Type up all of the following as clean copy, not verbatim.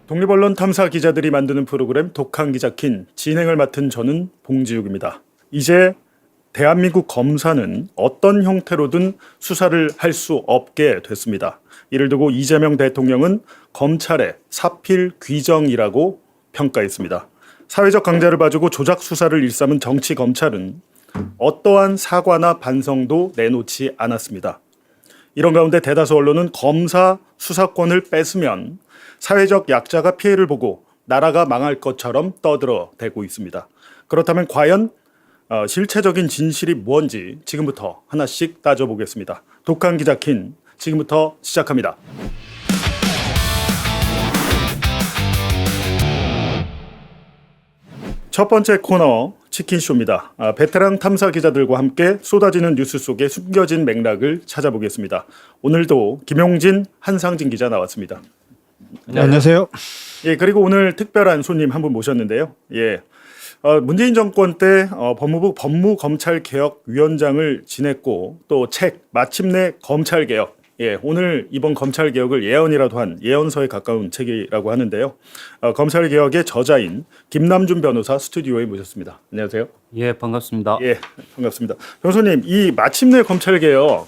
독립언론 탐사 기자들이 만드는 프로그램 독한 기자 킨 진행을 맡은 저는 봉지욱입니다. 이제 대한민국 검사는 어떤 형태로든 수사를 할 수 없게 됐습니다. 이를 두고 이재명 대통령은 검찰의 사필 귀정이라고 평가했습니다. 사회적 강자를 봐주고 조작 수사를 일삼은 정치 검찰은 어떠한 사과나 반성도 내놓지 않았습니다. 이런 가운데 대다수 언론은 검사 수사권을 뺏으면 사회적 약자가 피해를 보고 나라가 망할 것처럼 떠들어대고 있습니다. 그렇다면 과연 실체적인 진실이 뭔지 지금부터 하나씩 따져보겠습니다. 독한 기자 킨 지금부터 시작합니다. 첫 번째 코너 치킨쇼입니다. 베테랑 탐사 기자들과 함께 쏟아지는 뉴스 속에 숨겨진 맥락을 찾아보겠습니다. 오늘도 김용진, 한상진 기자 나왔습니다. 네, 안녕하세요. 예, 그리고 오늘 특별한 손님 한 분 모셨는데요. 예, 문재인 정권 때 법무부 법무검찰개혁위원장을 지냈고 또 책 마침내 검찰개혁. 예, 오늘 이번 검찰개혁을 예언이라도 한 예언서에 가까운 책이라고 하는데요. 검찰개혁의 저자인 김남준 변호사 스튜디오에 모셨습니다. 안녕하세요. 예, 반갑습니다. 예, 반갑습니다. 변호사님, 이 마침내 검찰개혁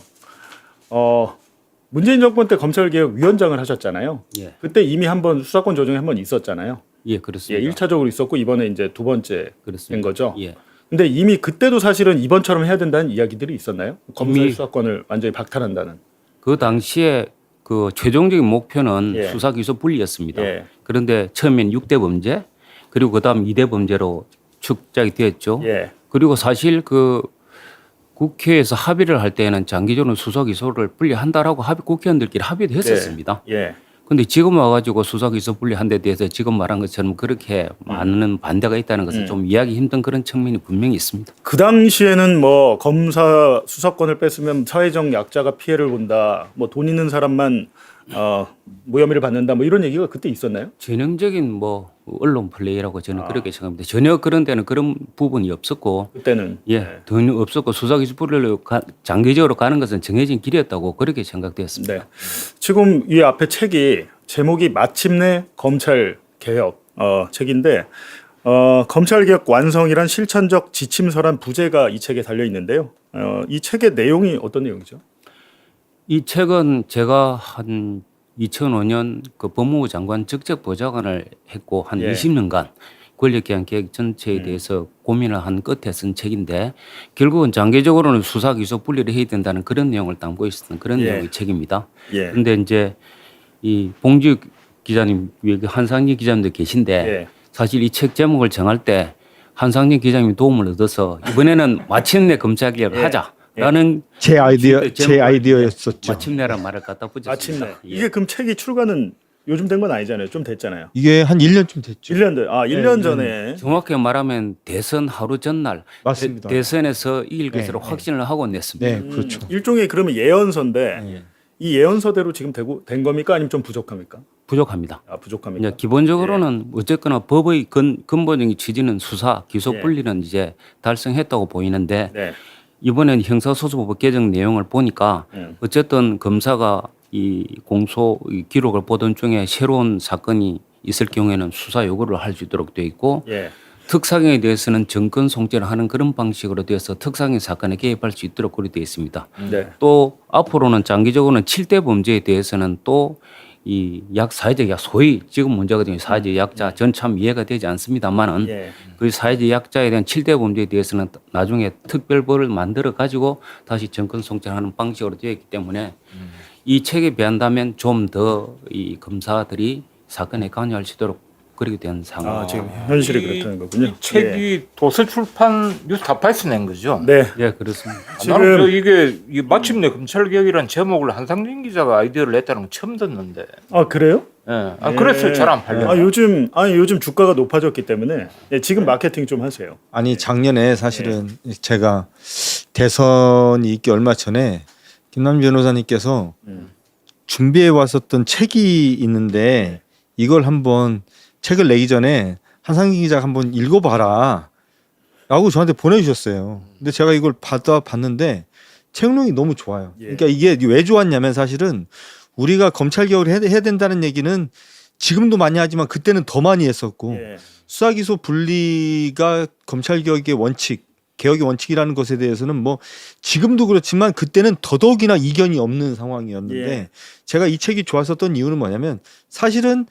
문재인 정권 때 검찰개혁위원장을 하셨잖아요. 예. 그때 이미 한번 수사권 조정이 한번 있었잖아요. 예, 그렇습니다. 예, 1차적으로 있었고 이번에 이제 두 번째인 그렇습니다. 거죠. 예. 근데 이미 그때도 사실은 이번처럼 해야 된다는 이야기들이 있었나요? 검찰 이미 수사권을 완전히 박탈한다는. 그 당시에 그 최종적인 목표는 예. 수사 기소 분리였습니다. 예. 그런데 처음엔 6대 범죄, 그리고 그다음 2대 범죄로 축작이 되었죠. 예. 그리고 사실 그 국회에서 합의를 할 때는 장기적으로 수사 기소를 분리한다라고 국회의원들끼리 합의도 했었습니다. 예. 근데 지금 와가지고 수사 기소 분리한 데 대해서 지금 말한 것처럼 그렇게 많은 반대가 있다는 것은 좀 이해하기 힘든 그런 측면이 분명히 있습니다. 그 당시에는 뭐 검사 수사권을 뺐으면 사회적 약자가 피해를 본다. 뭐 돈 있는 사람만 무혐의를 받는다. 뭐 이런 얘기가 그때 있었나요? 전형적인 뭐 언론 플레이라고 저는 그렇게 생각합니다. 전혀 그런 데는 그런 부분이 없었고, 그때는 예, 전혀 없었고 수사 기소 분리로 장기적으로 가는 것은 정해진 길이었다고 그렇게 생각되었습니다. 네. 지금 이 앞에 책이 제목이 마침내 검찰 개혁 책인데 검찰 개혁 완성이란 실천적 지침서란 부제가 이 책에 달려 있는데요. 이 책의 내용이 어떤 내용이죠? 이 책은 제가 한 2005년 그 법무부 장관 직접 보좌관을 했고 한 예. 20년간 권력기관 계획 전체에 대해서 고민을 한 끝에 쓴 책인데 결국은 장기적으로는 수사 기소 분리를 해야 된다는 그런 내용을 담고 있었던 그런 예. 내용의 책입니다. 예. 그런데 이제 이 봉지욱 기자님, 한상진 기자님도 계신데 예. 사실 이 책 제목을 정할 때 한상진 기자님이 도움을 얻어서 이번에는 마침내 검찰개혁을 예. 하자라는 제 아이디어였었죠. 마침내란 말을 갖다 붙였습니다. 마침내. 예. 이게 그럼 책이 출간은 요즘 된 건 아니잖아요. 좀 됐잖아요. 이게 한 1년쯤 됐죠. 1년 전. 1년 전에. 정확히 말하면 대선 하루 전날 맞습니다. 대선에서 이길 것으로 네, 확신을 하고 냈습니다. 네, 그렇죠. 일종의 그러면 예언서인데 이 예언서대로 지금 된 겁니까? 아니면 좀 부족합니까? 부족합니다. 부족합니까? 이제 기본적으로는 어쨌거나 법의 근본적인 취지는 수사, 기소 예. 분리는 이제 달성했다고 보이는데 네. 이번엔 형사소송법 개정 내용을 보니까 어쨌든 검사가 이 공소 이 기록을 보던 중에 새로운 사건이 있을 경우에는 수사 요구를 할 수 있도록 되어 있고 예. 특사경에 대해서는 정권 송치를 하는 그런 방식으로 되어서 특사경 사건에 개입할 수 있도록 그렇게 되어 있습니다. 네. 또 앞으로는 장기적으로는 7대 범죄에 대해서는 또 이 사회적 약 소위 지금 문제가 되는 사회적 약자 전 참 이해가 되지 않습니다만은 예. 그 사회적 약자에 대한 7대 범죄에 대해서는 나중에 특별법을 만들어 가지고 다시 정권 송치하는 방식으로 되어 있기 때문에 이 책에 비한다면 좀 더 이 검사들이 사건에 관여할 수 있도록 그렇게 된 상황. 지금 현실이 그렇다는 거군요. 이 책이 도서출판 뉴스타파에서 낸 거죠. 네. 예, 그렇습니다. 지금 이게 마침내 검찰개혁이라는 제목을 한상진 기자가 아이디어를 냈다는 건 처음 듣는데. 그래요? 예. 그래서 잘 안 팔려. 요즘 주가가 높아졌기 때문에 지금 마케팅 좀 하세요. 아니 작년에 사실은 제가 대선이 있기 얼마 전에 김남주 변호사님께서 음. 준비해 왔었던 책이 있는데 이걸 한번 책을 내기 전에 한상기 기자가 한번 읽어봐라 라고 저한테 보내주셨어요. 근데 제가 이걸 받아봤는데 책록이 너무 좋아요. 예. 그러니까 이게 왜 좋았냐면 사실은 우리가 검찰 개혁을 해야 된다는 얘기는 지금도 많이 하지만 그때는 더 많이 했었고 예. 수사기소 분리가 검찰 개혁의 원칙, 개혁의 원칙이라는 것에 대해서는 뭐 지금도 그렇지만 그때는 더더욱이나 이견이 없는 상황이었는데 예. 제가 이 책이 좋았었던 이유는 뭐냐면 사실은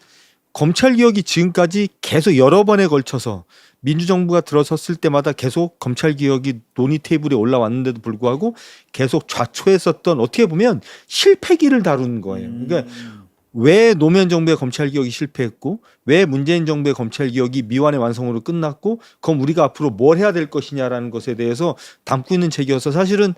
검찰 개혁이 지금까지 계속 여러 번에 걸쳐서 민주정부가 들어섰을 때마다 계속 검찰 개혁이 논의 테이블에 올라왔는데도 불구하고 계속 좌초했었던 어떻게 보면 실패기를 다루는 거예요. 그러니까 왜 노무현 정부의 검찰 개혁이 실패했고 왜 문재인 정부의 검찰 개혁이 미완의 완성으로 끝났고 그럼 우리가 앞으로 뭘 해야 될 것이냐라는 것에 대해서 담고 있는 책이어서 사실은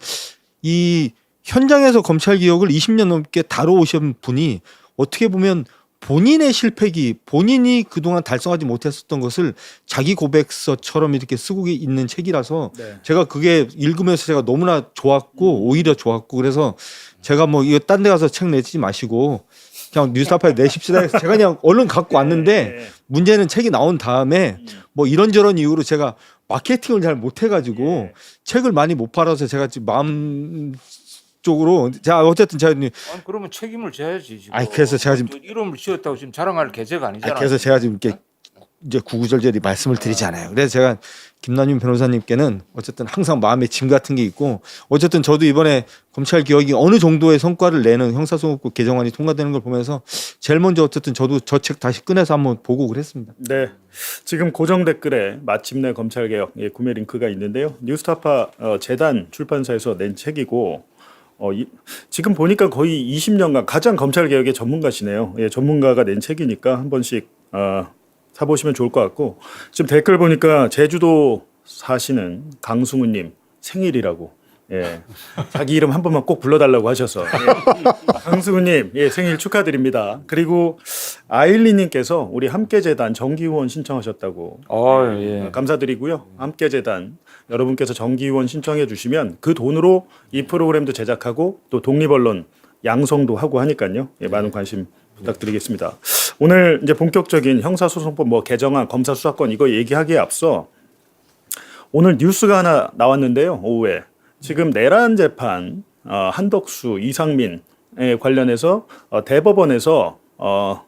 이 현장에서 검찰 개혁을 20년 넘게 다뤄오신 분이 어떻게 보면 본인의 실패기, 본인이 그동안 달성하지 못했었던 것을 자기 고백서처럼 이렇게 쓰고 있는 책이라서 네. 제가 그게 읽으면서 제가 너무나 좋았고 오히려 좋았고 그래서 제가 뭐 이거 딴 데 가서 책 내지 마시고 그냥 뉴스타파에 내십시다 해서 제가 그냥 얼른 갖고 왔는데 예. 문제는 책이 나온 다음에 뭐 이런저런 이유로 제가 마케팅을 잘 못해가지고 예. 책을 많이 못 팔아서 제가 지금 마음 쪽으로 자 어쨌든 제가 아니 그러면 책임을 져야지 지금. 아니, 그래서 제가 지금- 이름을 지었다고 지금 자랑할 계제가 아니잖아. 그래서 제가 지금 이렇게 이제 구구절절히 말씀을 드리잖아요. 그래서 제가 김남준 변호사님께는 어쨌든 항상 마음에 짐 같은 게 있고 어쨌든 저도 이번에 검찰 개혁이 어느 정도의 성과를 내는 형사소송법 개정안이 통과되는 걸 보면서 제일 먼저 어쨌든 저도 저 책 다시 꺼내서 한번 보고 그랬습니다. 네, 지금 고정 댓글에 마침내 검찰개혁 구매 링크가 있는데요. 뉴스타파 재단 출판사에서 낸 책이고 지금 보니까 거의 20년간 가장 검찰개혁의 전문가시네요. 예, 전문가가 낸 책이니까 한 번씩 사보시면 좋을 것 같고 지금 댓글 보니까 제주도 사시는 강승우님 생일이라고 예, 자기 이름 한 번만 꼭 불러달라고 하셔서 예, 강승우님 예, 생일 축하드립니다. 그리고 아일리님께서 우리 함께재단 정기후원 신청하셨다고 예. 감사드리고요. 함께재단 여러분께서 정기후원 신청해 주시면 그 돈으로 이 프로그램도 제작하고 또 독립언론 양성도 하고 하니까요. 예, 많은 관심 부탁드리겠습니다. 오늘 이제 본격적인 형사소송법 뭐 개정안, 검사 수사권 이거 얘기하기에 앞서 오늘 뉴스가 하나 나왔는데요. 오후에 지금 내란 재판 한덕수, 이상민에 관련해서 대법원에서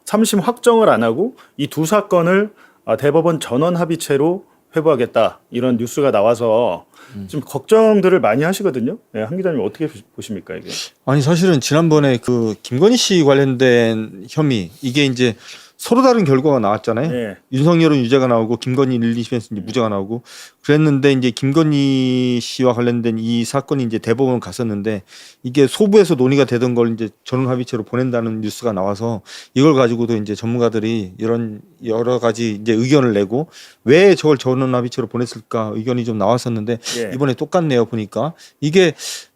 3심 확정을 안 하고 이 두 사건을 대법원 전원 합의체로 회부하겠다 이런 뉴스가 나와서 좀 걱정들을 많이 하시거든요. 네, 한 기자님 어떻게 보십니까 이게? 아니 사실은 지난번에 그 김건희 씨 관련된 혐의 이게 이제 서로 다른 결과가 나왔잖아요. 네. 윤석열은 유죄가 나오고 김건희 1, 2심에서 이제 무죄가 나오고 그랬는데 이제 김건희 씨와 관련된 이 사건이 이제 대법원 갔었는데 이게 소부에서 논의가 되던 걸 이제 전원 합의체로 보낸다는 뉴스가 나와서 이걸 가지고도 이제 전문가들이 이런 여러 가지 이제 의견을 내고 왜 저걸 전원 합의체로 보냈을까 의견이 좀 나왔었는데 예. 이번에 똑같네요 보니까 이게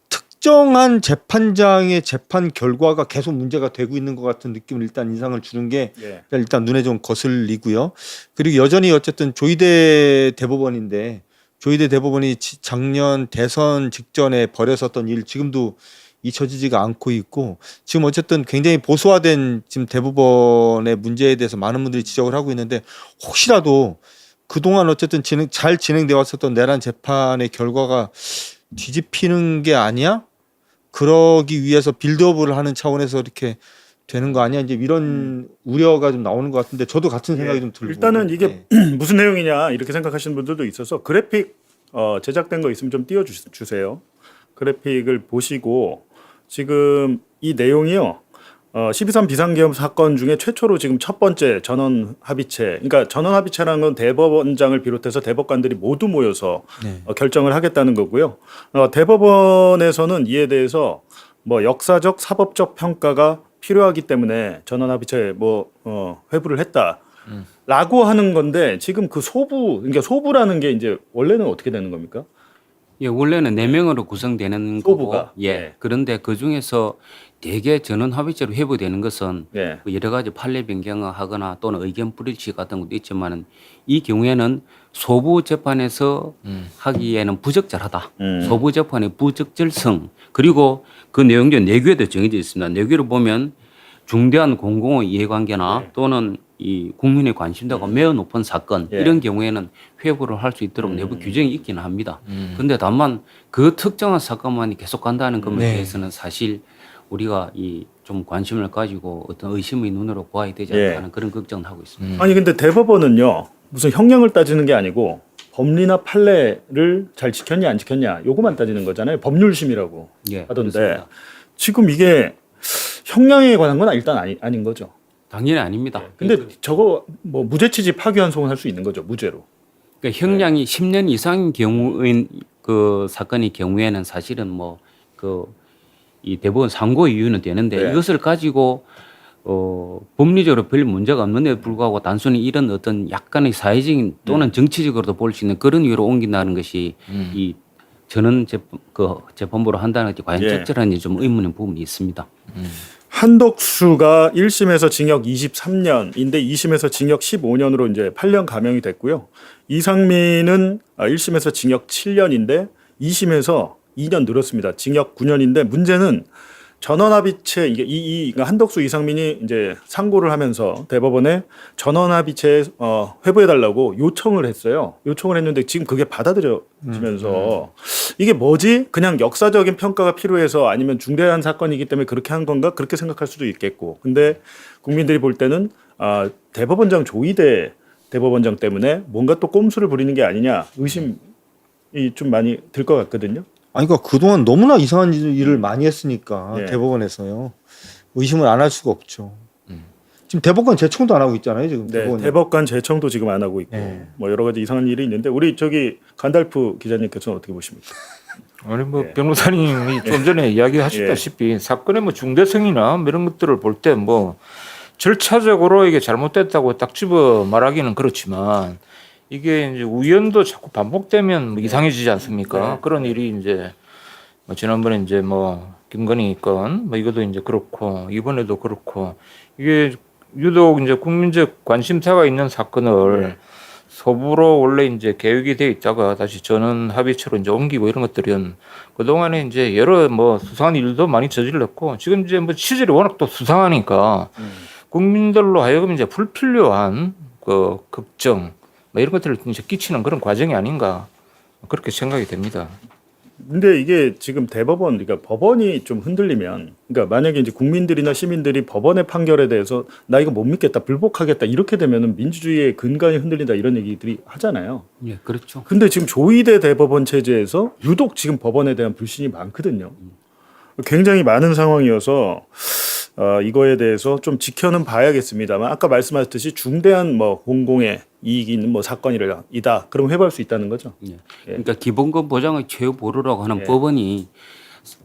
특정한 재판장의 재판 결과가 계속 문제가 되고 있는 것 같은 느낌을 일단 인상을 주는 게 예. 일단 눈에 좀 거슬리고요. 그리고 여전히 어쨌든 조희대 대법원인데 조희대 대법원이 작년 대선 직전에 벌였었던 일 지금도 잊혀지지가 않고 있고 지금 어쨌든 굉장히 보수화된 지금 대법원의 문제에 대해서 많은 분들이 지적을 하고 있는데 혹시라도 그동안 어쨌든 잘 진행되어 왔었던 내란 재판의 결과가 뒤집히는 게 아니야? 그러기 위해서 빌드업을 하는 차원에서 이렇게 되는 거 아니야? 이제 이런 우려가 좀 나오는 것 같은데 저도 같은 생각이 좀 들고 일단은 이게 무슨 내용이냐 이렇게 생각하시는 분들도 있어서 그래픽 제작된 거 있으면 좀 띄워주세요. 그래픽을 보시고 지금 이 내용이요. 12.3 비상계엄 사건 중에 최초로 지금 첫 번째 전원 합의체. 그러니까 전원 합의체라는 건 대법원장을 비롯해서 대법관들이 모두 모여서 결정을 하겠다는 거고요. 대법원에서는 이에 대해서 뭐 역사적 사법적 평가가 필요하기 때문에 전원 합의체 회부를 했다라고 하는 건데 지금 그 소부 그러니까 소부라는 게 이제 원래는 어떻게 되는 겁니까? 예, 원래는 4명으로 구성되는 소부가. 거고, 예. 네. 그런데 그 중에서 대개 전원 합의체로 회부되는 것은 예. 그 여러 가지 판례 변경을 하거나 또는 의견 불일치 같은 것도 있지만은 이 경우에는 소부 재판에서 하기에는 부적절하다. 소부 재판의 부적절성 그리고 그 내용도 내규에도 정해져 있습니다. 내규를 보면 중대한 공공의 이해관계나 또는 이 국민의 관심도가 매우 높은 사건 예. 이런 경우에는 회부를 할 수 있도록 내부 규정이 있기는 합니다. 그런데 다만 그 특정한 사건만이 계속 간다는 것에 네. 대해서는 사실 우리가 이 좀 관심을 가지고 어떤 의심의 눈으로 보아야 되지 예. 않을까 하는 그런 걱정을 하고 있습니다. 아니 근데 대법원은요 무슨 형량을 따지는 게 아니고 법리나 판례를 잘 지켰냐 안 지켰냐 요거만 따지는 거잖아요. 법률심이라고 예, 하던데 그렇습니다. 지금 이게 형량에 관한 건 일단 아닌 거죠. 당연히 아닙니다. 근데 저거 뭐 무죄취지 파기환 송은 할 수 있는 거죠 무죄로. 그러니까 형량이 10년 이상인 경우인 그 사건의 경우에는 사실은 뭐 그 이 대법원 상고 이유는 되는데 네. 이것을 가지고 법리적으로 별 문제가 없는데 불구하고 단순히 이런 어떤 약간의 사회적인 또는 정치적으로도 볼 수 있는 그런 이유로 옮긴다는 것이 이 전원 재판부로 한다는 것이 과연 예. 적절한지 좀 의문의 부분이 있습니다. 한덕수가 1심에서 징역 23년인데 2심에서 징역 15년으로 이제 8년 감형이 됐고요. 이상민은 1심에서 징역 7년인데 2심에서 2년 늘었습니다. 징역 9년인데 문제는 전원합의체 이게 그러니까 한덕수 이상민이 이제 상고를 하면서 대법원에 전원합의체 회부해 달라고 요청을 했어요. 요청을 했는데 지금 그게 받아들여지면서 이게 뭐지? 그냥 역사적인 평가가 필요해서 아니면 중대한 사건이기 때문에 그렇게 한 건가? 그렇게 생각할 수도 있겠고. 근데 국민들이 볼 때는 대법원장 조희대 대법원장 때문에 뭔가 또 꼼수를 부리는 게 아니냐 의심이 좀 많이 들 것 같거든요. 아니 그러니까 그동안 너무나 이상한 일을 많이 했으니까 예. 대법원에서요. 의심을 안 할 수가 없죠. 지금 대법관 제청도 안 하고 있잖아요, 지금. 네, 대법원이. 대법관 제청도 지금 안 하고 있고 네. 뭐 여러 가지 이상한 일이 있는데 우리 저기 간달프 기자님께서는 어떻게 보십니까? 아니 뭐 예. 변호사님이 좀 전에 이야기하셨다시피 사건의 뭐 중대성이나 뭐 이런 것들을 볼 때 뭐 절차적으로 이게 잘못됐다고 딱 집어 말하기는 그렇지만 이게 이제 우연도 자꾸 반복되면 뭐 이상해지지 않습니까? 네. 그런 일이 이제 뭐 지난번에 이제 뭐 김건희 건 뭐 이것도 이제 그렇고 이번에도 그렇고 이게 유독 이제 국민적 관심사가 있는 사건을 소부로 원래 이제 계획이 돼 있다가 다시 전원 합의체로 이제 옮기고 이런 것들은 그동안에 이제 여러 뭐 수상한 일도 많이 저질렀고 지금 이제 뭐 취지를 워낙 또 수상하니까 국민들로 하여금 이제 불필요한 그 걱정 뭐 이런 것들을 이제 끼치는 그런 과정이 아닌가 그렇게 생각이 됩니다. 근데 이게 지금 대법원, 그러니까 법원이 좀 흔들리면, 그러니까 만약에 이제 국민들이나 시민들이 법원의 판결에 대해서 나 이거 못 믿겠다, 불복하겠다 이렇게 되면은 민주주의의 근간이 흔들린다 이런 얘기들이 하잖아요. 예, 그렇죠. 근데 지금 조희대 대법원 체제에서 유독 지금 법원에 대한 불신이 많거든요. 굉장히 많은 상황이어서 이거에 대해서 좀 지켜는 봐야겠습니다만 아까 말씀하셨듯이 중대한 뭐 공공의 이익이 있는 뭐 사건이다. 그럼 회부할 수 있다는 거죠. 예. 그러니까 기본권 보장의 최후 보루라고 하는 예. 법원이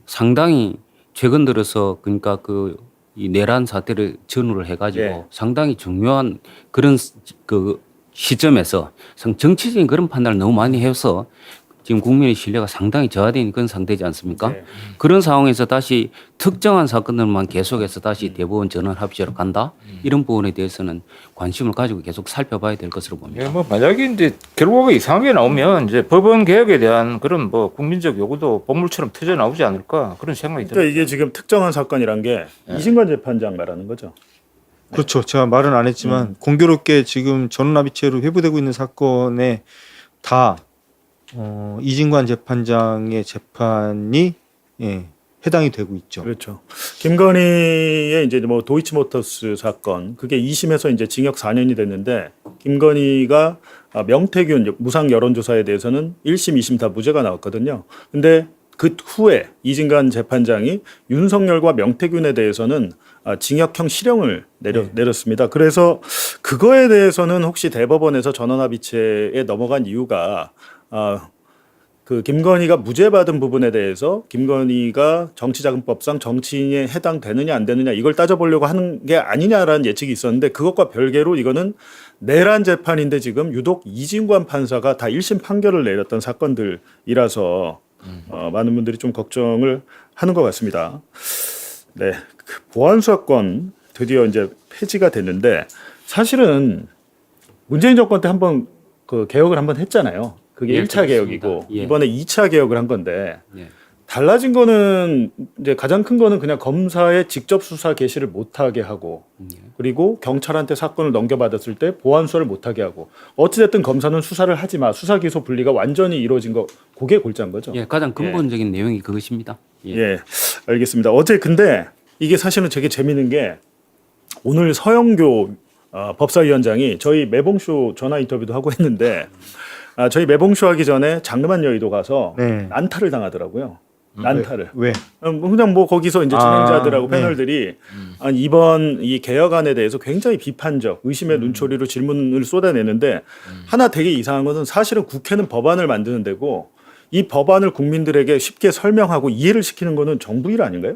상당히 최근 들어서 그러니까 이 내란 사태를 전후를 해가지고 예. 상당히 중요한 그런 그 시점에서 정치적인 그런 판단을 너무 많이 해서 지금 국민의 신뢰가 상당히 저하된 그런 상태지 않습니까? 네. 그런 상황에서 다시 특정한 사건들만 계속해서 다시 대법원 전원 합의체로 간다 이런 부분에 대해서는 관심을 가지고 계속 살펴봐야 될 것으로 봅니다. 예, 뭐 만약에 이제 결과가 이상하게 나오면 이제 법원 개혁에 대한 그런 뭐 국민적 요구도 본물처럼 터져 나오지 않을까 그런 생각이 듭니다. 그러니까 이게 지금 특정한 사건이란 게 이진관 재판장 말하는 거죠. 그렇죠. 제가 말은 안 했지만 공교롭게 지금 전원합의체로 회부되고 있는 사건에 다 이진관 재판장의 재판이 해당이 되고 있죠. 그렇죠. 김건희의 이제 뭐 도이치모터스 사건 그게 2심에서 이제 징역 4년이 됐는데 김건희가 명태균 무상 여론조사에 대해서는 1심, 2심 다 무죄가 나왔거든요. 근데 그 후에 이진관 재판장이 윤석열과 명태균에 대해서는 징역형 실형을 내렸습니다. 그래서 그거에 대해서는 혹시 대법원에서 전원합의체에 넘어간 이유가 그 김건희가 무죄 받은 부분에 대해서 김건희가 정치자금법상 정치인에 해당되느냐 안 되느냐 이걸 따져보려고 하는 게 아니냐라는 예측이 있었는데 그것과 별개로 이거는 내란 재판인데 지금 유독 이진관 판사가 다 1심 판결을 내렸던 사건들이라서 많은 분들이 좀 걱정을 하는 것 같습니다. 네, 그 보안수사권 드디어 이제 폐지가 됐는데 사실은 문재인 정권 때 한번 그 개혁을 한번 했잖아요. 그게 예, 1차 그렇습니다. 개혁이고 예. 이번에 2차 개혁을 한 건데 예. 달라진 거는 이제 가장 큰 거는 그냥 검사의 직접 수사 개시를 못하게 하고 그리고 경찰한테 사건을 넘겨받았을 때 보안 수사를 못하게 하고 어찌됐든 검사는 수사를 하지 마 수사 기소 분리가 완전히 이루어진 거 그게 골자인 거죠. 예, 가장 근본적인 내용이 그것입니다. 예. 예, 알겠습니다. 어제 근데 이게 사실은 되게 재밌는 게 오늘 서영교 법사위원장이 저희 매봉쇼 전화 인터뷰도 하고 했는데 저희 매봉쇼 하기 전에 장르만 여의도 가서 네. 난타를 당하더라고요. 난타를. 왜? 그냥 뭐 거기서 이제 진행자들하고 네. 패널들이 이번 이 개혁안에 대해서 굉장히 비판적, 의심의 눈초리로 질문을 쏟아내는데 하나 되게 이상한 것은 사실은 국회는 법안을 만드는 데고 이 법안을 국민들에게 쉽게 설명하고 이해를 시키는 거는 정부 일 아닌가요?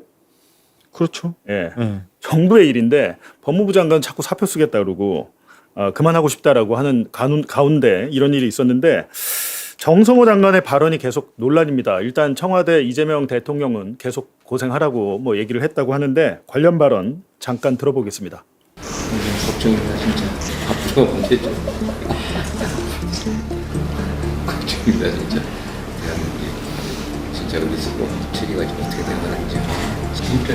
그렇죠. 예. 네. 정부의 일인데 법무부 장관 자꾸 사표 쓰겠다 그러고 그만하고 싶다라고 하는 가운데 이런 일이 있었는데 정성호 장관의 발언이 계속 논란입니다. 일단 청와대 이재명 대통령은 계속 고생하라고 뭐 얘기를 했다고 하는데 관련 발언 잠깐 들어보겠습니다. 걱정입니다 진짜. 앞으로 문제죠. 걱정입니다 진짜. 대한민국이 진짜 우리 스포 체계가 좀 어떻게 되는지 진짜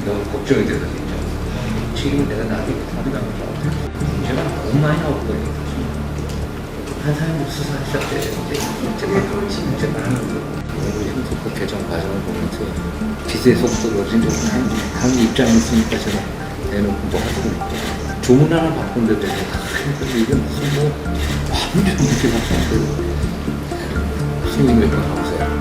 너무 걱정이 돼서 진짜. 지금 내가 나중에 답이라고 문제가 너무 많이 나오거든요. 한 사람도 수사 시작돼야 되는데 진짜 많은 헌법 개정 과정을 보면서 빛의 속도를 진짜 한 입장에 있으니까 제가 내는 공부하고 있고 조문 하나 바꾼데도 다 그래서 이게 무슨 뭐 완전 이렇게 바뀌었어요. 스님이 몇번 가보세요.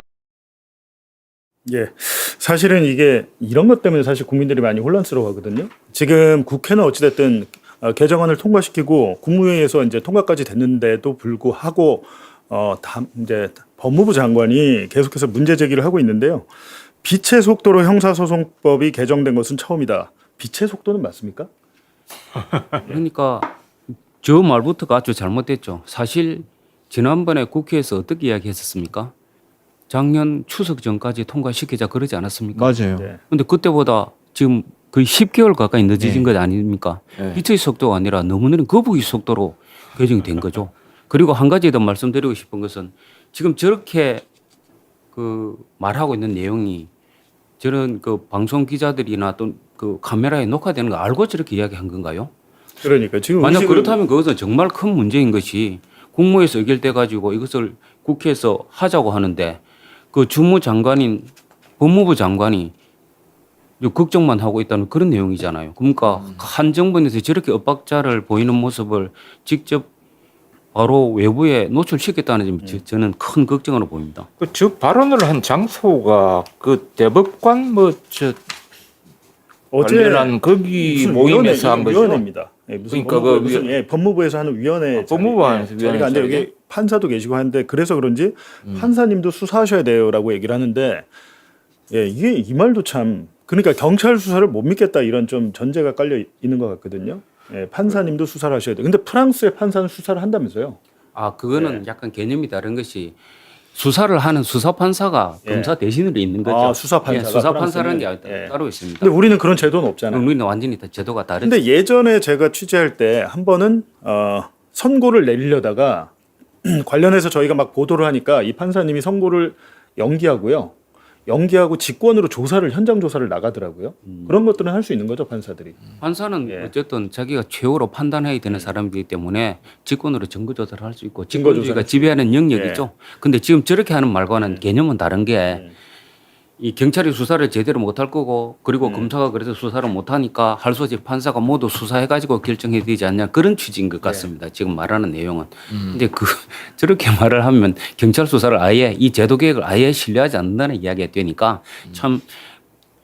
예. 사실은 이게 이런 것 때문에 사실 국민들이 많이 혼란스러워하거든요. 지금 국회는 어찌됐든 개정안을 통과시키고 국무회의에서 이제 통과까지 됐는데도 불구하고 이제 법무부 장관이 계속해서 문제 제기를 하고 있는데요. 빛의 속도로 형사소송법이 개정된 것은 처음이다. 빛의 속도는 맞습니까? 그러니까 저 말부터가 아주 잘못됐죠. 사실 지난번에 국회에서 어떻게 이야기했었습니까? 작년 추석 전까지 통과시키자 그러지 않았습니까? 맞아요. 네. 근데 그때보다 지금 거의 10개월 가까이 늦어진 네. 것 아닙니까? 네. 빛의 속도가 아니라 너무 느린 거북이 속도로 개정이 된 거죠. 그리고 한 가지 더 말씀드리고 싶은 것은 지금 저렇게 그 말하고 있는 내용이 저런 그 방송 기자들이나 또 그 카메라에 녹화되는 거 알고 저렇게 이야기한 건가요? 그러니까 지금 만약 의식을- 그렇다면 그것은 정말 큰 문제인 것이 국무에서 의결돼 가지고 이것을 국회에서 하자고 하는데 그 주무장관인 법무부 장관이 걱정만 하고 있다는 그런 내용이잖아요. 그러니까 한 정부에서 저렇게 엇박자를 보이는 모습을 직접 바로 외부에 노출시켰다는 점이 저는 큰 걱정으로 보입니다. 그 발언을 한 장소가 그 대법관 뭐저 어제 관련한 거기 무슨 모임에서 한 거죠. 위원회입니다. 예, 무슨 그러니까 법무부, 그 무슨 법무부에서 하는 위원회 법무부 안에서 자리가 위원회 아닌데 자리에? 여기 판사도 계시고 하는데 그래서 그런지 판사님도 수사하셔야 돼요라고 얘기를 하는데 예, 이게 이 말도 참 그러니까 경찰 수사를 못 믿겠다 이런 좀 전제가 깔려 있는 것 같거든요. 예, 판사님도 수사를 하셔야 돼. 근데 프랑스의 판사는 수사를 한다면서요? 아 그거는 약간 개념이 다른 것이 수사를 하는 수사판사가 예. 검사 대신으로 있는 거죠. 아, 수사판사가 예, 수사판사라는 게 프랑스는? 예. 따로 있습니다. 근데 우리는 그런 제도는 없잖아요. 우리는 완전히 다 제도가 다르죠. 근데 예전에 제가 취재할 때 한 번은 선고를 내리려다가 관련해서 저희가 막 보도를 하니까 이 판사님이 선고를 연기하고 직권으로 현장 조사를 나가더라고요. 그런 것들은 할 수 있는 거죠, 판사들이. 판사는 예. 어쨌든 자기가 최후로 판단해야 되는 사람이기 때문에 직권으로 증거 조사를 할 수 있고 증거 직권주의가 조사를 지배하는 영역이죠. 근데 지금 저렇게 하는 말과는 개념은 다른 게 이 경찰이 수사를 제대로 못할 거고 그리고 검사가 그래서 수사를 못하니까 할 수 없이 판사가 모두 수사해가지고 결정해야 되지 않냐 그런 취지인 것 같습니다. 지금 말하는 내용은. 근데 저렇게 말을 하면 경찰 수사를 아예 이 제도 개혁을 아예 신뢰하지 않는다는 이야기가 되니까 참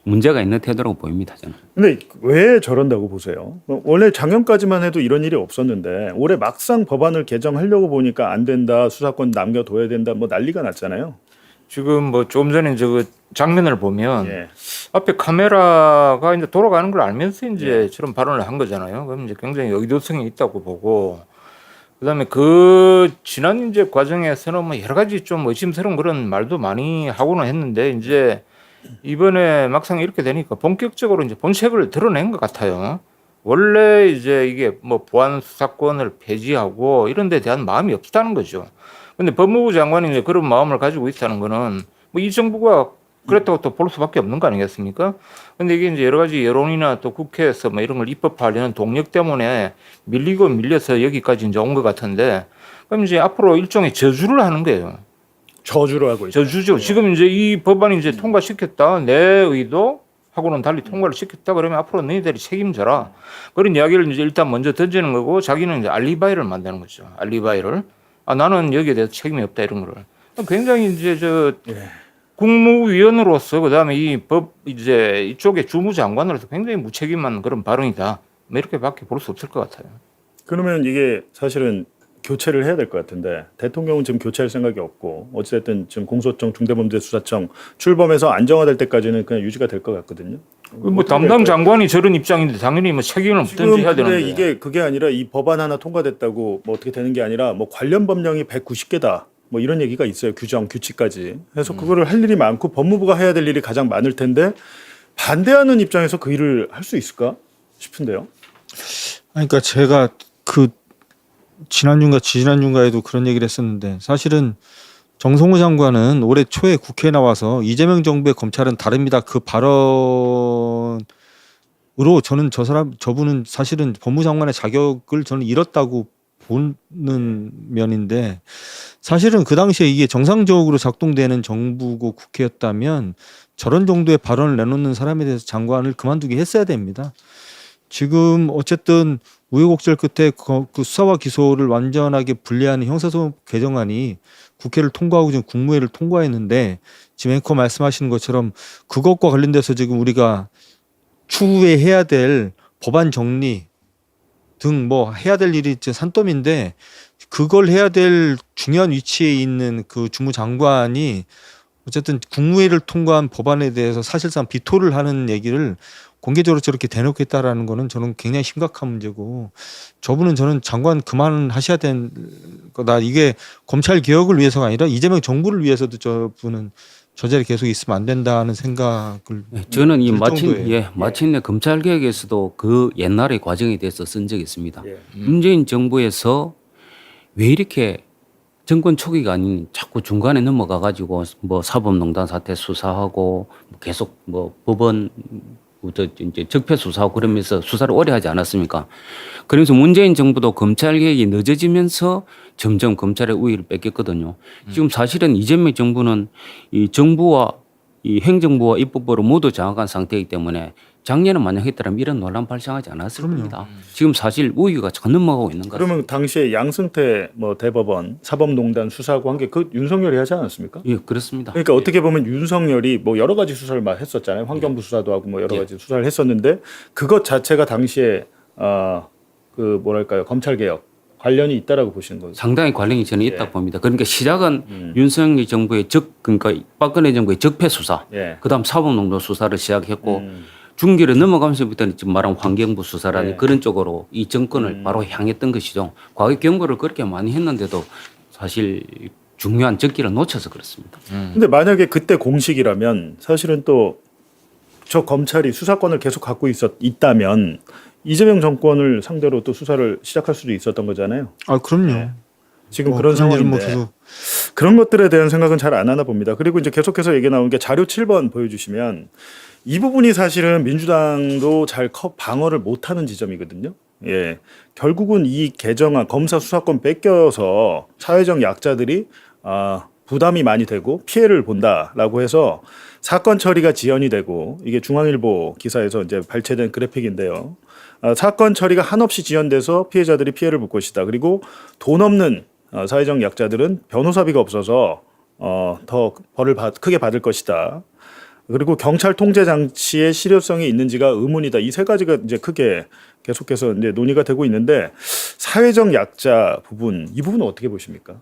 문제가 있는 태도라고 보입니다. 저는. 근데 왜 저런다고 보세요? 원래 작년까지만 해도 이런 일이 없었는데 올해 막상 법안을 개정하려고 보니까 안 된다, 수사권 남겨둬야 된다, 뭐 난리가 났잖아요. 지금 뭐 좀 전에 이제 그 장면을 보면 예. 앞에 카메라가 이제 돌아가는 걸 알면서 이제 저런 발언을 한 거잖아요. 그럼 이제 굉장히 의도성이 있다고 보고, 그다음에 그 지난 이제 과정에서는 뭐 여러 가지 좀 의심스러운 그런 말도 많이 하고는 했는데 이제 이번에 막상 이렇게 되니까 본격적으로 이제 본색을 드러낸 것 같아요. 원래 이제 이게 뭐 보안 수사권을 폐지하고 이런 데 대한 마음이 없다는 거죠. 근데 법무부 장관이 이제 그런 마음을 가지고 있다는 거는 뭐 이 정부가 그렇다고 또 볼 수밖에 없는 거 아니겠습니까? 근데 이게 이제 여러 가지 여론이나 또 국회에서 뭐 이런 걸 입법하려는 동력 때문에 밀리고 밀려서 여기까지 이제 온 것 같은데, 그럼 이제 앞으로 일종의 저주를 하는 거예요. 저주를 하고 있죠. 저주죠. 지금 이제 이 법안이 이제 통과시켰다. 내 의도 하고는 달리 통과를 시켰다. 그러면 앞으로 너희들이 책임져라. 그런 이야기를 이제 일단 먼저 던지는 거고, 자기는 이제 알리바이를 만드는 거죠. 알리바이를. 아, 나는 여기에 대해서 책임이 없다 이런 거를. 굉장히 이제 저 국무위원으로서 그다음에 이 법 이제 이쪽에 주무장관으로서 굉장히 무책임한 그런 발언이다. 뭐 이렇게밖에 볼 수 없을 것 같아요. 그러면 이게 사실은 교체를 해야 될 것 같은데 대통령은 지금 교체할 생각이 없고 어찌됐든 지금 공소청 중대범죄수사청 출범해서 안정화될 때까지는 그냥 유지가 될 것 같거든요. 뭐 담당 장관이 저런 입장인데 당연히 뭐 책임을 없든지 해야 근데 되는데. 이게 그게 아니라 이 법안 하나 통과됐다고 뭐 어떻게 되는 게 아니라 뭐 관련 법령이 190개다. 뭐 이런 얘기가 있어요. 규정, 규칙까지. 그래서 그거를 할 일이 많고 법무부가 해야 될 일이 가장 많을 텐데 반대하는 입장에서 그 일을 할 수 있을까 싶은데요. 그러니까 제가 그 지난주인가 지난주인가에도 그런 얘기를 했었는데 사실은 정성호 장관은 올해 초에 국회에 나와서 이재명 정부의 검찰은 다릅니다. 그 발언으로 저는 저분은 사실은 법무장관의 자격을 저는 잃었다고 보는 면인데, 사실은 그 당시에 이게 정상적으로 작동되는 정부고 국회였다면 저런 정도의 발언을 내놓는 사람에 대해서 장관을 그만두게 했어야 됩니다. 지금 어쨌든 우여곡절 끝에 그 수사와 기소를 완전하게 분리하는 형사소송 개정안이 국회를 통과하고 지금 국무회를 통과했는데, 지금 앵커 말씀하시는 것처럼 그것과 관련돼서 지금 우리가 추후에 해야 될 법안 정리 등 뭐 해야 될 일이 이제 산더미인데, 그걸 해야 될 중요한 위치에 있는 그 주무장관이 어쨌든 국무회를 통과한 법안에 대해서 사실상 비토를 하는 얘기를 공개적으로 저렇게 대놓고 했다라는 거는 저는 굉장히 심각한 문제고, 저분은 저는 장관 그만하셔야 된 거다. 이게 검찰 개혁을 위해서가 아니라 이재명 정부를 위해서도 저분은 저 자리에 계속 있으면 안 된다는 생각을 저는 이 들 정도예요. 마침내 검찰 개혁에서도 그 옛날의 과정에 대해서 쓴 적이 있습니다. 예. 문재인 정부에서 왜 이렇게 정권 초기가 아닌 자꾸 중간에 넘어가 가지고 뭐 사법농단 사태 수사하고 계속 뭐 법원 이제 적폐 수사하고 그러면서 수사를 오래 하지 않았습니까? 그러면서 문재인 정부도 검찰 개혁이 늦어지면서 점점 검찰의 우위를 뺏겼거든요. 지금 사실은 이재명 정부는 이 정부와 이 행정부와 입법부를 모두 장악한 상태이기 때문에 작년에 만약 했더라면 이런 논란 발생하지 않았을 겁니다. 지금 사실 우위가 잘 넘어가고 있는 것 같습니다. 그러면 당시에 양승태 뭐 대법원 사법농단 수사하고 한 게 그 윤석열이 하지 않았습니까? 예, 그렇습니다. 그러니까 어떻게 보면 윤석열이 뭐 여러 가지 수사를 막 했었잖아요. 환경부 수사도 하고 뭐 여러 가지 수사를 했었는데 그것 자체가 당시에 그 뭐랄까요, 검찰 개혁 관련이 있다라고 보시는 거죠. 상당히 관련이 저는 있다고 봅니다. 그러니까 시작은 윤석열 정부의 그러니까 박근혜 정부의 적폐 수사, 예. 그다음 사법농단 수사를 시작했고 중기를 넘어가면서부터는 지금 말한 환경부 수사라는 그런 쪽으로 이 정권을 바로 향했던 것이죠. 과거 경고를 그렇게 많이 했는데도 사실 중요한 적기를 놓쳐서 그렇습니다. 근데 만약에 그때 공식이라면 사실은 또 저 검찰이 수사권을 계속 갖고 있다면 이재명 정권을 상대로 또 수사를 시작할 수도 있었던 거잖아요. 아 그럼요. 지금 그런 그런 일은 뭐 상황인데 계속 그런 것들에 대한 생각은 잘 안 하나 봅니다. 그리고 이제 계속해서 얘기 나오는 게 자료 7번 보여주시면 이 부분이 사실은 민주당도 잘 방어를 못하는 지점이거든요. 예, 결국은 이 개정안 검사 수사권 뺏겨서 사회적 약자들이 부담이 많이 되고 피해를 본다라고 해서 사건 처리가 지연이 되고, 이게 중앙일보 기사에서 이제 발췌된 그래픽인데요. 사건 처리가 한없이 지연돼서 피해자들이 피해를 볼 것이다. 그리고 돈 없는 사회적 약자들은 변호사비가 없어서 더 벌을 크게 받을 것이다. 그리고 경찰 통제 장치의 실효성이 있는지가 의문이다. 이 세 가지가 이제 크게 계속해서 이제 논의가 되고 있는데 사회적 약자 부분 이 부분은 어떻게 보십니까?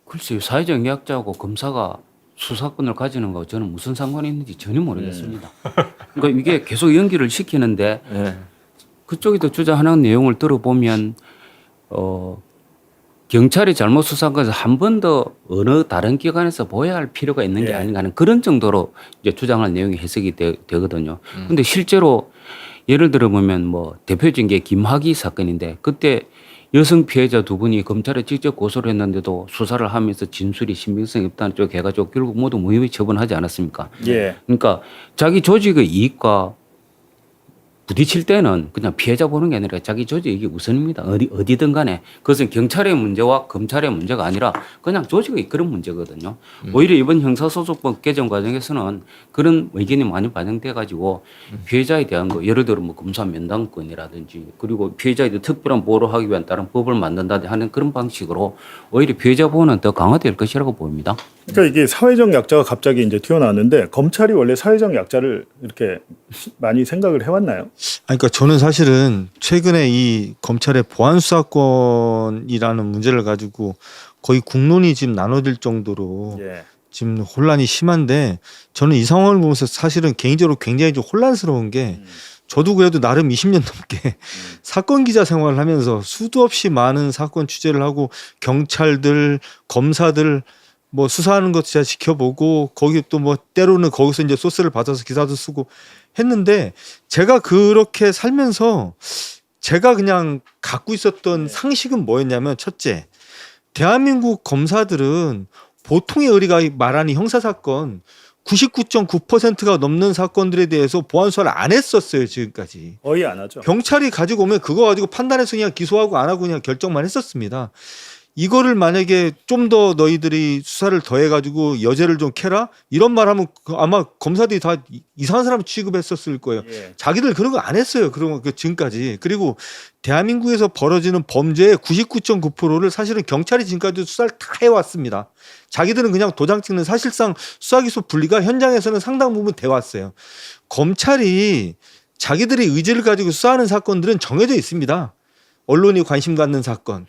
글쎄요, 사회적 약자하고 검사가 수사권을 가지는 거 저는 무슨 상관이 있는지 전혀 모르겠습니다. 그러니까 이게 계속 연기를 시키는데 예. 그쪽에도 주장하는 내용을 들어보면 경찰이 잘못 수사한 것을 한 번 더 어느 다른 기관에서 보여야 할 필요가 있는 게 예. 아닌가 하는 그런 정도로 이제 주장할 내용이 해석이 되거든요. 근데 실제로 예를 들어 보면 뭐 대표적인 게 김학의 사건인데 그때 여성 피해자 두 분이 검찰에 직접 고소를 했는데도 수사를 하면서 진술이 신빙성이 없다는 쪽에 해가지고 결국 모두 무혐의 처분하지 않았습니까? 예. 그러니까 자기 조직의 이익과 부딪힐 때는 그냥 피해자 보는 게 아니라 자기 조직이 우선입니다. 어디든 간에. 그것은 경찰의 문제와 검찰의 문제가 아니라 그냥 조직의 그런 문제거든요. 오히려 이번 형사소송법 개정 과정에서는 그런 의견이 많이 반영돼 가지고 피해자에 대한 거 예를 들어 뭐 검사 면담권이라든지 그리고 피해자에 대해 특별한 보호를 하기 위한 다른 법을 만든다 하는 그런 방식으로 오히려 피해자 보호는 더 강화될 것이라고 보입니다. 그러니까 이게 사회적 약자가 갑자기 이제 튀어나왔는데 검찰이 원래 사회적 약자를 이렇게 많이 생각을 해왔나요? 아니, 그러니까 저는 사실은 최근에 이 검찰의 보안 수사권이라는 문제를 가지고 거의 국론이 지금 나눠질 정도로 예. 지금 혼란이 심한데 저는 이 상황을 보면서 사실은 개인적으로 굉장히 좀 혼란스러운 게 저도 그래도 나름 20년 넘게 사건 기자 생활을 하면서 수도 없이 많은 사건 취재를 하고 경찰들, 검사들 뭐 수사하는 것도 제가 지켜보고 거기 또 뭐 때로는 거기서 이제 소스를 받아서 기사도 쓰고 했는데 제가 그렇게 살면서 제가 그냥 갖고 있었던 상식은 뭐였냐면 첫째, 대한민국 검사들은 보통의 의리가 말하는 형사사건 99.9%가 넘는 사건들에 대해서 보안 수사를 안 했었어요, 지금까지. 거의 안 하죠. 경찰이 가지고 오면 그거 가지고 판단해서 그냥 기소하고 안 하고 그냥 결정만 했었습니다. 이거를 만약에 좀 더 너희들이 수사를 더해가지고 여죄를 좀 캐라 이런 말하면 아마 검사들이 다 이상한 사람 취급했었을 거예요. 예. 자기들 그런 거 안 했어요. 그런 거 지금까지. 그리고 대한민국에서 벌어지는 범죄의 99.9%를 사실은 경찰이 지금까지 수사를 다 해왔습니다. 자기들은 그냥 도장 찍는 사실상 수사기소 분리가 현장에서는 상당 부분 돼 왔어요. 검찰이 자기들의 의지를 가지고 수사하는 사건들은 정해져 있습니다. 언론이 관심 갖는 사건.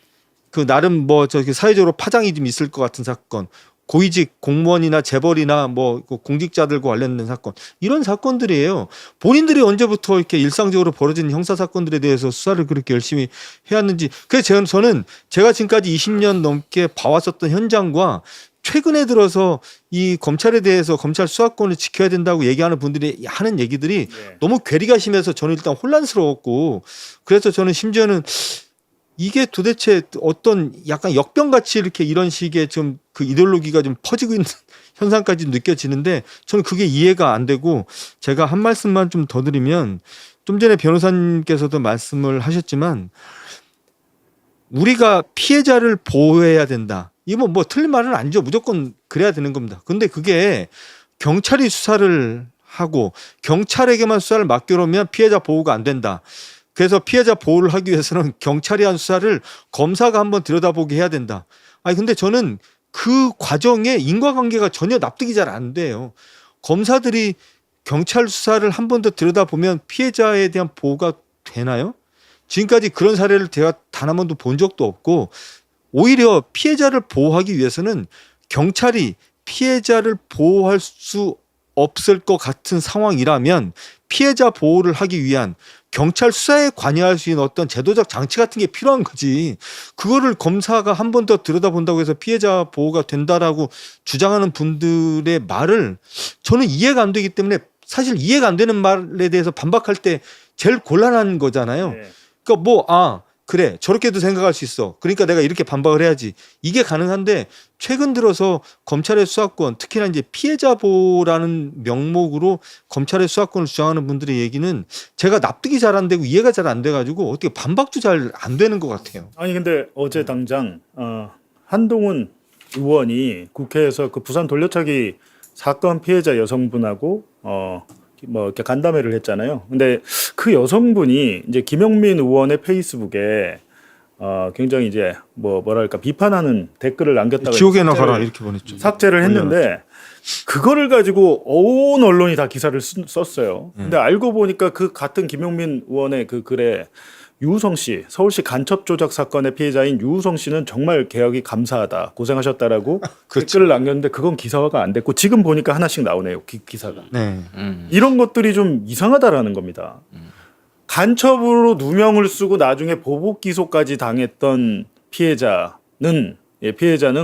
그 나름 뭐 저기 사회적으로 파장이 좀 있을 것 같은 사건, 고위직 공무원이나 재벌이나 뭐 공직자들과 관련된 사건 이런 사건들이에요. 본인들이 언제부터 이렇게 일상적으로 벌어지는 형사 사건들에 대해서 수사를 그렇게 열심히 해왔는지. 그래서 저는 제가 지금까지 20년 넘게 봐왔었던 현장과 최근에 들어서 이 검찰에 대해서 검찰 수사권을 지켜야 된다고 얘기하는 분들이 하는 얘기들이 예. 너무 괴리가 심해서 저는 일단 혼란스러웠고 그래서 저는 심지어는 이게 도대체 어떤 약간 역병같이 이렇게 이런 식의 좀 그 이데올로기가 좀 퍼지고 있는 현상까지 느껴지는데 저는 그게 이해가 안 되고 제가 한 말씀만 좀 더 드리면 좀 전에 변호사님께서도 말씀을 하셨지만 우리가 피해자를 보호해야 된다. 이건 뭐 틀린 말은 아니죠. 무조건 그래야 되는 겁니다. 근데 그게 경찰이 수사를 하고 경찰에게만 수사를 맡겨놓으면 피해자 보호가 안 된다. 그래서 피해자 보호를 하기 위해서는 경찰이 한 수사를 검사가 한번 들여다보게 해야 된다. 아니 근데 저는 그 과정에 인과관계가 전혀 납득이 잘 안 돼요. 검사들이 경찰 수사를 한 번 더 들여다보면 피해자에 대한 보호가 되나요? 지금까지 그런 사례를 제가 단 한 번도 본 적도 없고 오히려 피해자를 보호하기 위해서는 경찰이 피해자를 보호할 수 없을 것 같은 상황이라면 피해자 보호를 하기 위한 경찰 수사에 관여할 수 있는 어떤 제도적 장치 같은 게 필요한 거지. 그거를 검사가 한 번 더 들여다본다고 해서 피해자 보호가 된다라고 주장하는 분들의 말을 저는 이해가 안 되기 때문에 사실 이해가 안 되는 말에 대해서 반박할 때 제일 곤란한 거잖아요. 예. 그러니까 그래 저렇게도 생각할 수 있어. 그러니까 내가 이렇게 반박을 해야지. 이게 가능한데 최근 들어서 검찰의 수사권 특히나 이제 피해자 보호라는 명목으로 검찰의 수사권을 주장하는 분들의 얘기는 제가 납득이 잘 안 되고 이해가 잘 안 돼가지고 어떻게 반박도 잘 안 되는 것 같아요. 아니 근데 어제 당장 한동훈 의원이 국회에서 그 부산 돌려차기 사건 피해자 여성분하고 뭐 이렇게 간담회를 했잖아요. 근데 그 여성분이 이제 김영민 의원의 페이스북에 굉장히 이제 뭐랄까 비판하는 댓글을 남겼다가 지옥에 삭제를- 나가라 이렇게 보냈죠. 삭제를 했는데 그거를 가지고 온 언론이 다 기사를 썼어요. 근데 알고 보니까 그 같은 김용민 의원의 그 글에 유우성 씨, 서울시 간첩 조작 사건의 피해자인 유우성 씨는 정말 개혁이 감사하다, 고생하셨다라고 댓글을 남겼는데 그건 기사화가 안 됐고 지금 보니까 하나씩 나오네요. 기사가. 네. 이런 것들이 좀 이상하다라는 겁니다. 간첩으로 누명을 쓰고 나중에 보복 기소까지 당했던 피해자는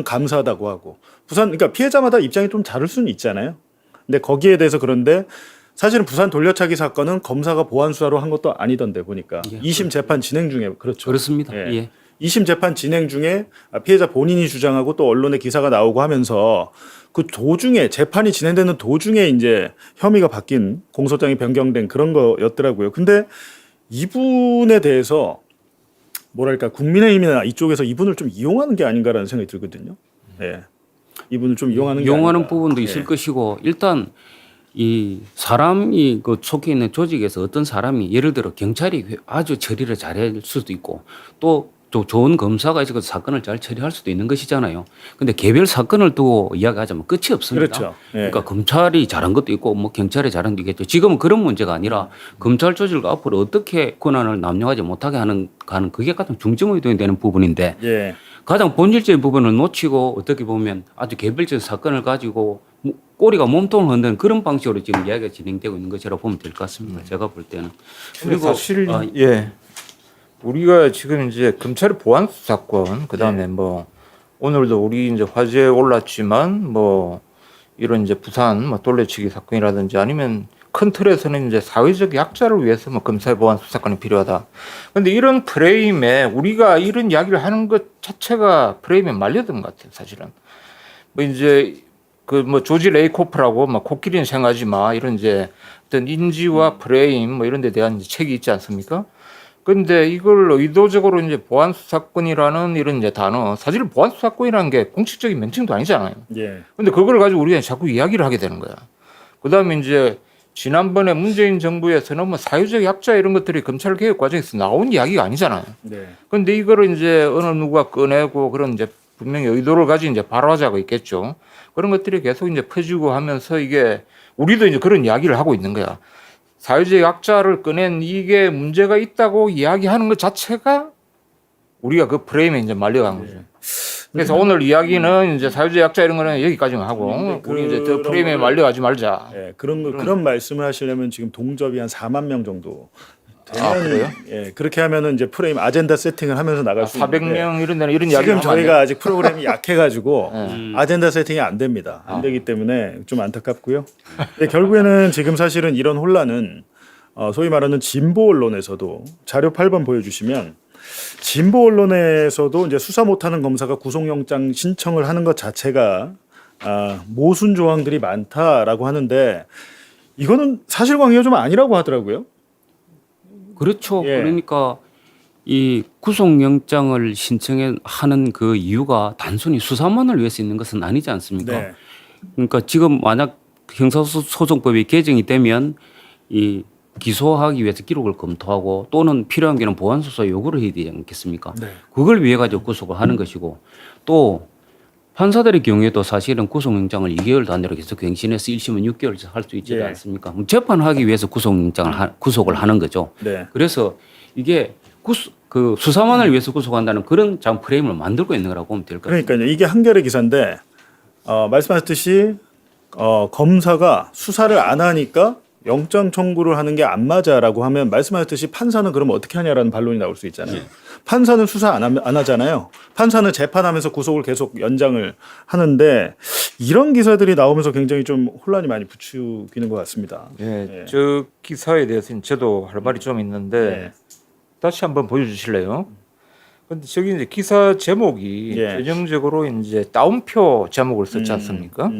감사하다고 하고 그러니까 피해자마다 입장이 좀 다를 수는 있잖아요. 근데 거기에 대해서 그런데 사실은 부산 돌려차기 사건은 검사가 보안 수사로 한 것도 아니던데 보니까 예. 2심 재판 진행 중에 그렇죠. 그렇습니다. 예. 예. 2심 재판 진행 중에 피해자 본인이 주장하고 또 언론에 기사가 나오고 하면서 그 도중에 재판이 진행되는 도중에 이제 혐의가 바뀐 공소장이 변경된 그런 거였더라고요. 근데 이분에 대해서 뭐랄까 국민의힘이나 이쪽에서 이분을 좀 이용하는 게 아닌가라는 생각이 들거든요. 예. 이분을 좀 이용하는 게 이용하는 아닌가. 부분도 예. 있을 것이고 일단 이 사람이 그 속해 있는 조직에서 어떤 사람이 예를 들어 경찰이 아주 처리를 잘할 수도 있고 또 좋은 검사가 있어서 사건을 잘 처리할 수도 있는 것이잖아요. 근데 개별 사건을 두고 이야기하자면 끝이 없습니다. 그렇죠. 예. 그러니까 검찰이 잘한 것도 있고 뭐 경찰이 잘한 것도 있겠죠. 지금은 그런 문제가 아니라 검찰 조직을 앞으로 어떻게 권한을 남용하지 못하게 하는 그게 가장 중점이 되는 부분인데 예. 가장 본질적인 부분을 놓치고 어떻게 보면 아주 개별적 사건을 가지고 꼬리가 몸통을 흔드는 그런 방식으로 지금 이야기가 진행되고 있는 것이라고 보면 될 것 같습니다. 제가 볼 때는. 그리고 사실 예 우리가 지금 이제 검찰의 보안 수사권 그다음에 뭐 오늘도 우리 이제 화제에 올랐지만 뭐 이런 이제 부산 뭐 돌려치기 사건이라든지 아니면 큰 틀에서는 이제 사회적 약자를 위해서 뭐 검찰 보안 수사권이 필요하다. 그런데 이런 프레임에 우리가 이런 이야기를 하는 것 자체가 프레임에 말려든 것 같아요, 사실은. 뭐 이제 그 뭐 조지 레이코프라고 막 코끼리는 생하지 마 이런 이제 어떤 인지와 프레임 뭐 이런 데 대한 이제 책이 있지 않습니까? 근데 이걸 의도적으로 이제 보안 수사권이라는 이런 이제 단어, 사실 보안 수사권이라는 게 공식적인 명칭도 아니잖아요. 예. 근데 그걸 가지고 우리가 자꾸 이야기를 하게 되는 거야. 그다음에 이제 지난번에 문재인 정부에서는 뭐 사회적 약자 이런 것들이 검찰 개혁 과정에서 나온 이야기가 아니잖아요. 네. 근데 이거를 이제 어느 누가 꺼내고 그런 이제 분명히 의도를 가지고 이제 발화자가 있겠죠. 그런 것들이 계속 이제 퍼지고 하면서 이게 우리도 이제 그런 이야기를 하고 있는 거야. 사회적 약자를 꺼낸 이게 문제가 있다고 이야기하는 것 자체가 우리가 그 프레임에 이제 말려간 거죠. 그래서 오늘 이야기는 이제 사회적 약자 이런 거는 여기까지만 하고 우리 이제 더 프레임에 말려가지 말자. 예. 그런 말씀을 하시려면 지금 동접이 한 4만 명 정도 되면 아, 그래요? 예. 그렇게 하면은 이제 프레임 아젠다 세팅을 하면서 나갈 수 있는데 400명 이런 데는 이런 이야기 지금 하면 안 저희가 돼요. 아직 프로그램이 약해가지고 네. 아젠다 세팅이 안 됩니다. 안 되기 때문에 좀 안타깝고요. 근데 결국에는 지금 사실은 이런 혼란은 소위 말하는 진보 언론에서도 자료 8번 보여주시면 진보 언론에서도 이제 수사 못하는 검사가 구속영장 신청을 하는 것 자체가 모순 조항들이 많다라고 하는데 이거는 사실관계가 좀 아니라고 하더라고요. 그렇죠. 예. 그러니까 이 구속영장을 신청하는 그 이유가 단순히 수사만을 위해서 있는 것은 아니지 않습니까? 네. 그러니까 지금 만약 형사소송법이 개정이 되면 이 기소하기 위해서 기록을 검토하고 또는 필요한 경우는 보안수사 요구를 해야 되지 않겠습니까? 네. 그걸 위해 가지고 구속을 하는 것이고 또 판사들의 경우에도 사실은 구속영장을 2개월 단위로 계속 갱신해서 1심은 6개월 할 수 있지 예. 않습니까? 재판하기 위해서 구속을 하는 거죠. 네. 그래서 이게 그 수사만을 위해서 구속한다는 그런 장 프레임을 만들고 있는 거라고 보면 될 것 같습니다. 그러니까요. 이게 한겨레 기사인데 말씀하셨듯이 검사가 수사를 안 하니까 영장 청구를 하는 게 안 맞아라고 하면 말씀하셨듯이 판사는 그러면 어떻게 하냐라는 반론이 나올 수 있잖아요. 판사는 수사 안 하잖아요. 판사는 재판하면서 구속을 계속 연장을 하는데 이런 기사들이 나오면서 굉장히 좀 혼란이 많이 부추기는 것 같습니다. 예, 저 기사에 대해서는 저도 할 말이 좀 있는데 네. 다시 한번 보여주실래요? 근데 저기 이제 기사 제목이 예. 전형적으로 이제 따옴표 제목을 썼지 않습니까?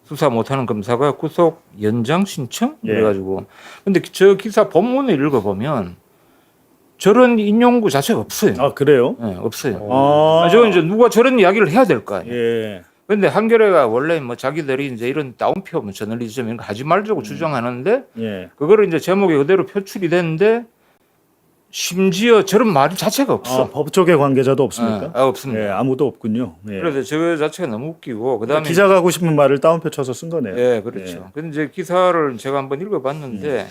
수사 못하는 검사가 구속 연장 신청 예. 그래가지고 근데 저 기사 본문을 읽어보면 저런 인용구 자체가 없어요. 아 그래요? 예, 없어요. 아, 저 이제 누가 저런 이야기를 해야 될 거 아니에요. 예. 근데 한겨레가 원래 뭐 자기들이 이제 이런 따옴표 뭐 저널리즘 이런 거 하지 말자고 주장하는데 예. 그거를 이제 제목에 그대로 표출이 됐는데 심지어 저런 말 자체가 없어. 아, 법조계 관계자도 없습니까? 없습니다. 예, 아무도 없군요. 예. 그래서 저 자체가 너무 웃기고 그다음에 기자가 하고 싶은 말을 다운표 쳐서 쓴 거네요. 예, 그렇죠. 근데 이제 기사를 제가 한번 읽어봤는데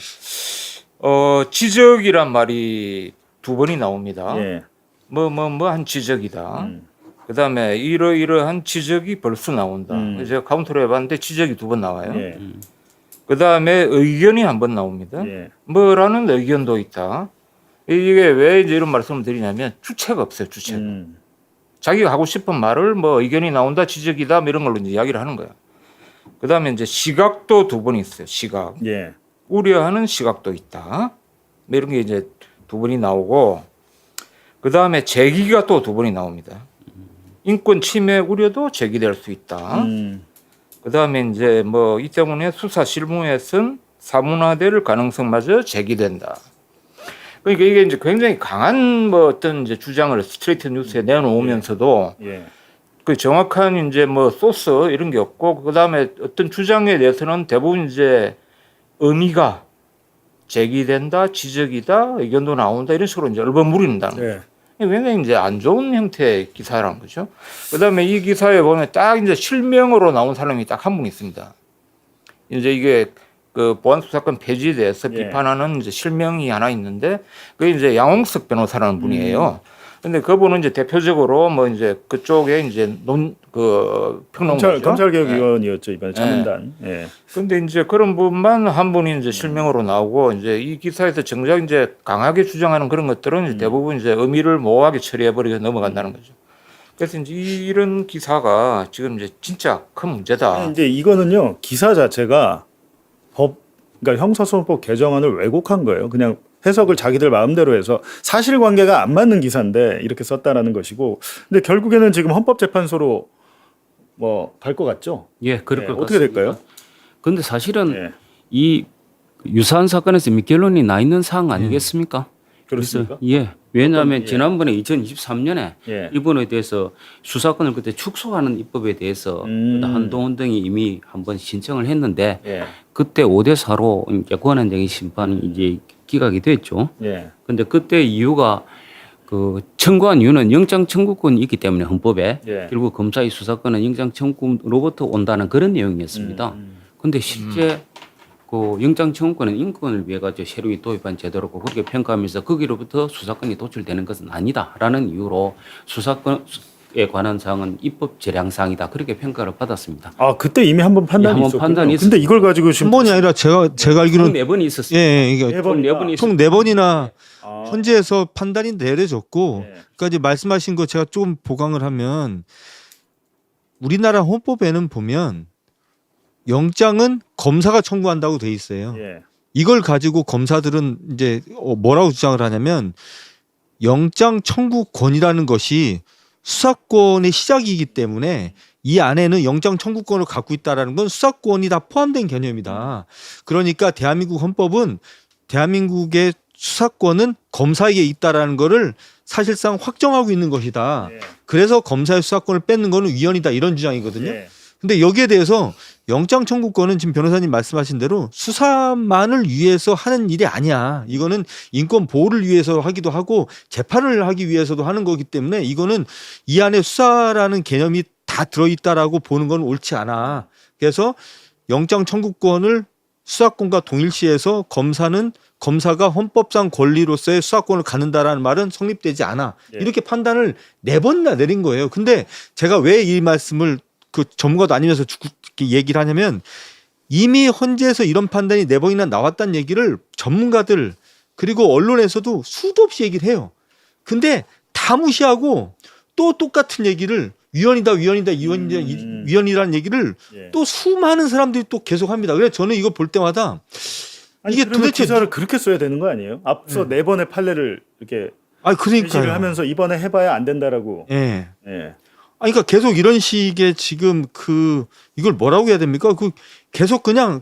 지적이란 말이 두 번이 나옵니다. 예. 뭐한 지적이다. 음. 그다음에 이러이러한 지적이 벌써 나온다. 음. 그래서 제가 카운터로 해봤는데 지적이 두 번 나와요. 예. 그다음에 의견이 한 번 나옵니다. 예. 뭐라는 의견도 있다. 이게 왜 이제 이런 말씀을 드리냐면 주체가 없어요. 주체가. 자기가 하고 싶은 말을 뭐 의견이 나온다, 지적이다, 뭐 이런 걸로 이제 이야기를 하는 거야. 그다음에 이제 시각도 두 번 있어요. 시각. 예. 우려하는 시각도 있다. 뭐 이런 게 이제 두 번이 나오고, 그다음에 제기가 또 두 번이 나옵니다. 인권 침해 우려도 제기될 수 있다. 그다음에 이제 뭐 이 때문에 수사 실무에선 사문화될 가능성마저 제기된다. 그러니까 이게 이제 굉장히 강한 뭐 어떤 이제 주장을 스트레이트 뉴스에 내놓으면서도 예. 그 정확한 이제 뭐 소스 이런 게 없고, 그다음에 어떤 주장에 대해서는 대부분 이제 의미가 제기된다, 지적이다, 의견도 나온다 이런 식으로 이제 얼버무린다는 거예요. 예. 굉장히 이제 안 좋은 형태의 기사라는 거죠. 그다음에 이 기사에 보면 딱 이제 실명으로 나온 사람이 딱 한 분 있습니다. 이제 이게 그 보안수사권 폐지에 대해서 예. 비판하는 이제 실명이 하나 있는데 그게 이제 양홍석 변호사라는 분이에요. 근데 그분은 이제 대표적으로 뭐 이제 그쪽에 이제 평론가죠. 검찰개혁위원이었죠 이번에 자문단. 예. 근데 이제 그런 분만 한 분이 이제 실명으로 나오고 이제 이 기사에서 정작 이제 강하게 주장하는 그런 것들은 이제 대부분 이제 의미를 모호하게 처리해버리고 넘어간다는 거죠. 그래서 이제 이런 기사가 지금 이제 진짜 큰 문제다. 이제 이거는요 기사 자체가 그러니까 형사소송법 개정안을 왜곡한 거예요. 그냥 해석을 자기들 마음대로 해서 사실관계가 안 맞는 기사인데 이렇게 썼다라는 것이고, 근데 결국에는 지금 헌법재판소로 뭐 갈 것 같죠? 예, 그럴 예, 것 어떻게 같습니다. 될까요? 근데 사실은 예. 이 유사한 사건에서 밑결론이 나 있는 사항 아니겠습니까? 그렇습니까? 그래서 예. 왜냐하면 예. 지난번에 2023년에 예. 이번에 대해서 수사권을 그때 축소하는 입법에 대해서 한동훈 등이 이미 한번 신청을 했는데 예. 그때 5대4로 이제 권한쟁의 심판이 이제 기각이 됐죠. 예. 근데 그때 이유가 그 청구한 이유는 영장 청구권이 있기 때문에 헌법에 예. 결국 검사의 수사권은 영장 청구로부터 온다는 그런 내용이었습니다. 근데 실제 그 영장 청구권은 인권을 위해 가지고 새로이 도입한 제도라고 그렇게 평가하면서 거기로부터 수사권이 도출되는 것은 아니다라는 이유로 수사권에 관한 사항은 입법 재량 사항이다 그렇게 평가를 받았습니다. 아 그때 이미 한번 판단이 한번 있었군요. 판단이 근데 이걸 가지고 한 지금 번이 아니라 제가 알기로는 총 4번이 있었습니다. 예, 이게 네 총 번이나. 4번이 총 4번이나 아. 헌재에서 판단이 내려졌고, 예. 그러니까 이제 말씀하신 거 제가 조금 보강을 하면 우리나라 헌법에는 보면 영장은 검사가 청구한다고 돼 있어요. 예. 이걸 가지고 검사들은 이제 뭐라고 주장을 하냐면 영장 청구권이라는 것이 수사권의 시작이기 때문에 이 안에는 영장 청구권을 갖고 있다라는 건 수사권이 다 포함된 개념이다. 그러니까 대한민국 헌법은 대한민국의 수사권은 검사에게 있다라는 거를 사실상 확정하고 있는 것이다. 예. 그래서 검사의 수사권을 뺏는 거는 위헌이다 이런 주장이거든요. 예. 근데 여기에 대해서 영장 청구권은 지금 변호사님 말씀하신 대로 수사만을 위해서 하는 일이 아니야. 이거는 인권 보호를 위해서 하기도 하고 재판을 하기 위해서도 하는 거기 때문에 이거는 이 안에 수사라는 개념이 다 들어있다라고 보는 건 옳지 않아. 그래서 영장 청구권을 수사권과 동일시해서 검사가 헌법상 권리로서의 수사권을 갖는다라는 말은 성립되지 않아. 예. 이렇게 판단을 4번이나 내린 거예요. 근데 제가 왜 이 말씀을 그 전문가도 아니면서 얘기를 하냐면 이미 헌재에서 이런 판단이 4번이나 나왔다는 얘기를 전문가들 그리고 언론에서도 수도 없이 얘기를 해요. 근데 다 무시하고 또 똑같은 얘기를 위헌이라는 얘기를 예. 또 수많은 사람들이 또 계속 합니다. 그래서 저는 이거 볼 때마다 아니, 이게 그러면 도대체 기사를 그렇게 써야 되는 거 아니에요? 앞서 네 번의 판례를 이렇게 제시를 그러니까요. 하면서 이번에 해봐야 안 된다라고. 예. 예. 그러니까 계속 이런 식의 지금 이걸 뭐라고 해야 됩니까? 계속 그냥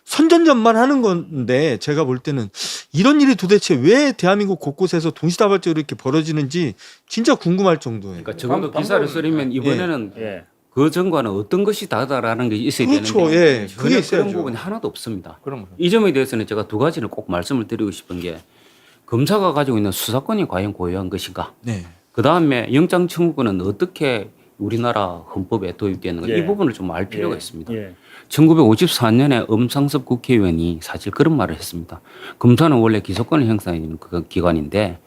선전전만 하는 건데 제가 볼 때는 이런 일이 도대체 왜 대한민국 곳곳에서 동시다발적으로 이렇게 벌어지는지 진짜 궁금할 정도예요. 그러니까 적어도 기사를 쓰려면 이번에는 예. 그 전과는 어떤 것이 다르다라는 게 있어야 그렇죠. 되는데 예. 전혀 그게 그런 있어야죠. 부분이 하나도 없습니다. 그런 거. 이 점에 대해서는 제가 두 가지를 꼭 말씀을 드리고 싶은 게 검사가 가지고 있는 수사권이 과연 고유한 것인가? 네. 그 다음에 영장 청구권은 어떻게 우리나라 헌법에 도입되는 가 이 부분을 좀 알 필요가 있습니다. 1954년에 엄상섭 국회의원이 사실 그런 말을 했습니다. 검사는 원래 기소권을 행사하는 그 기관인데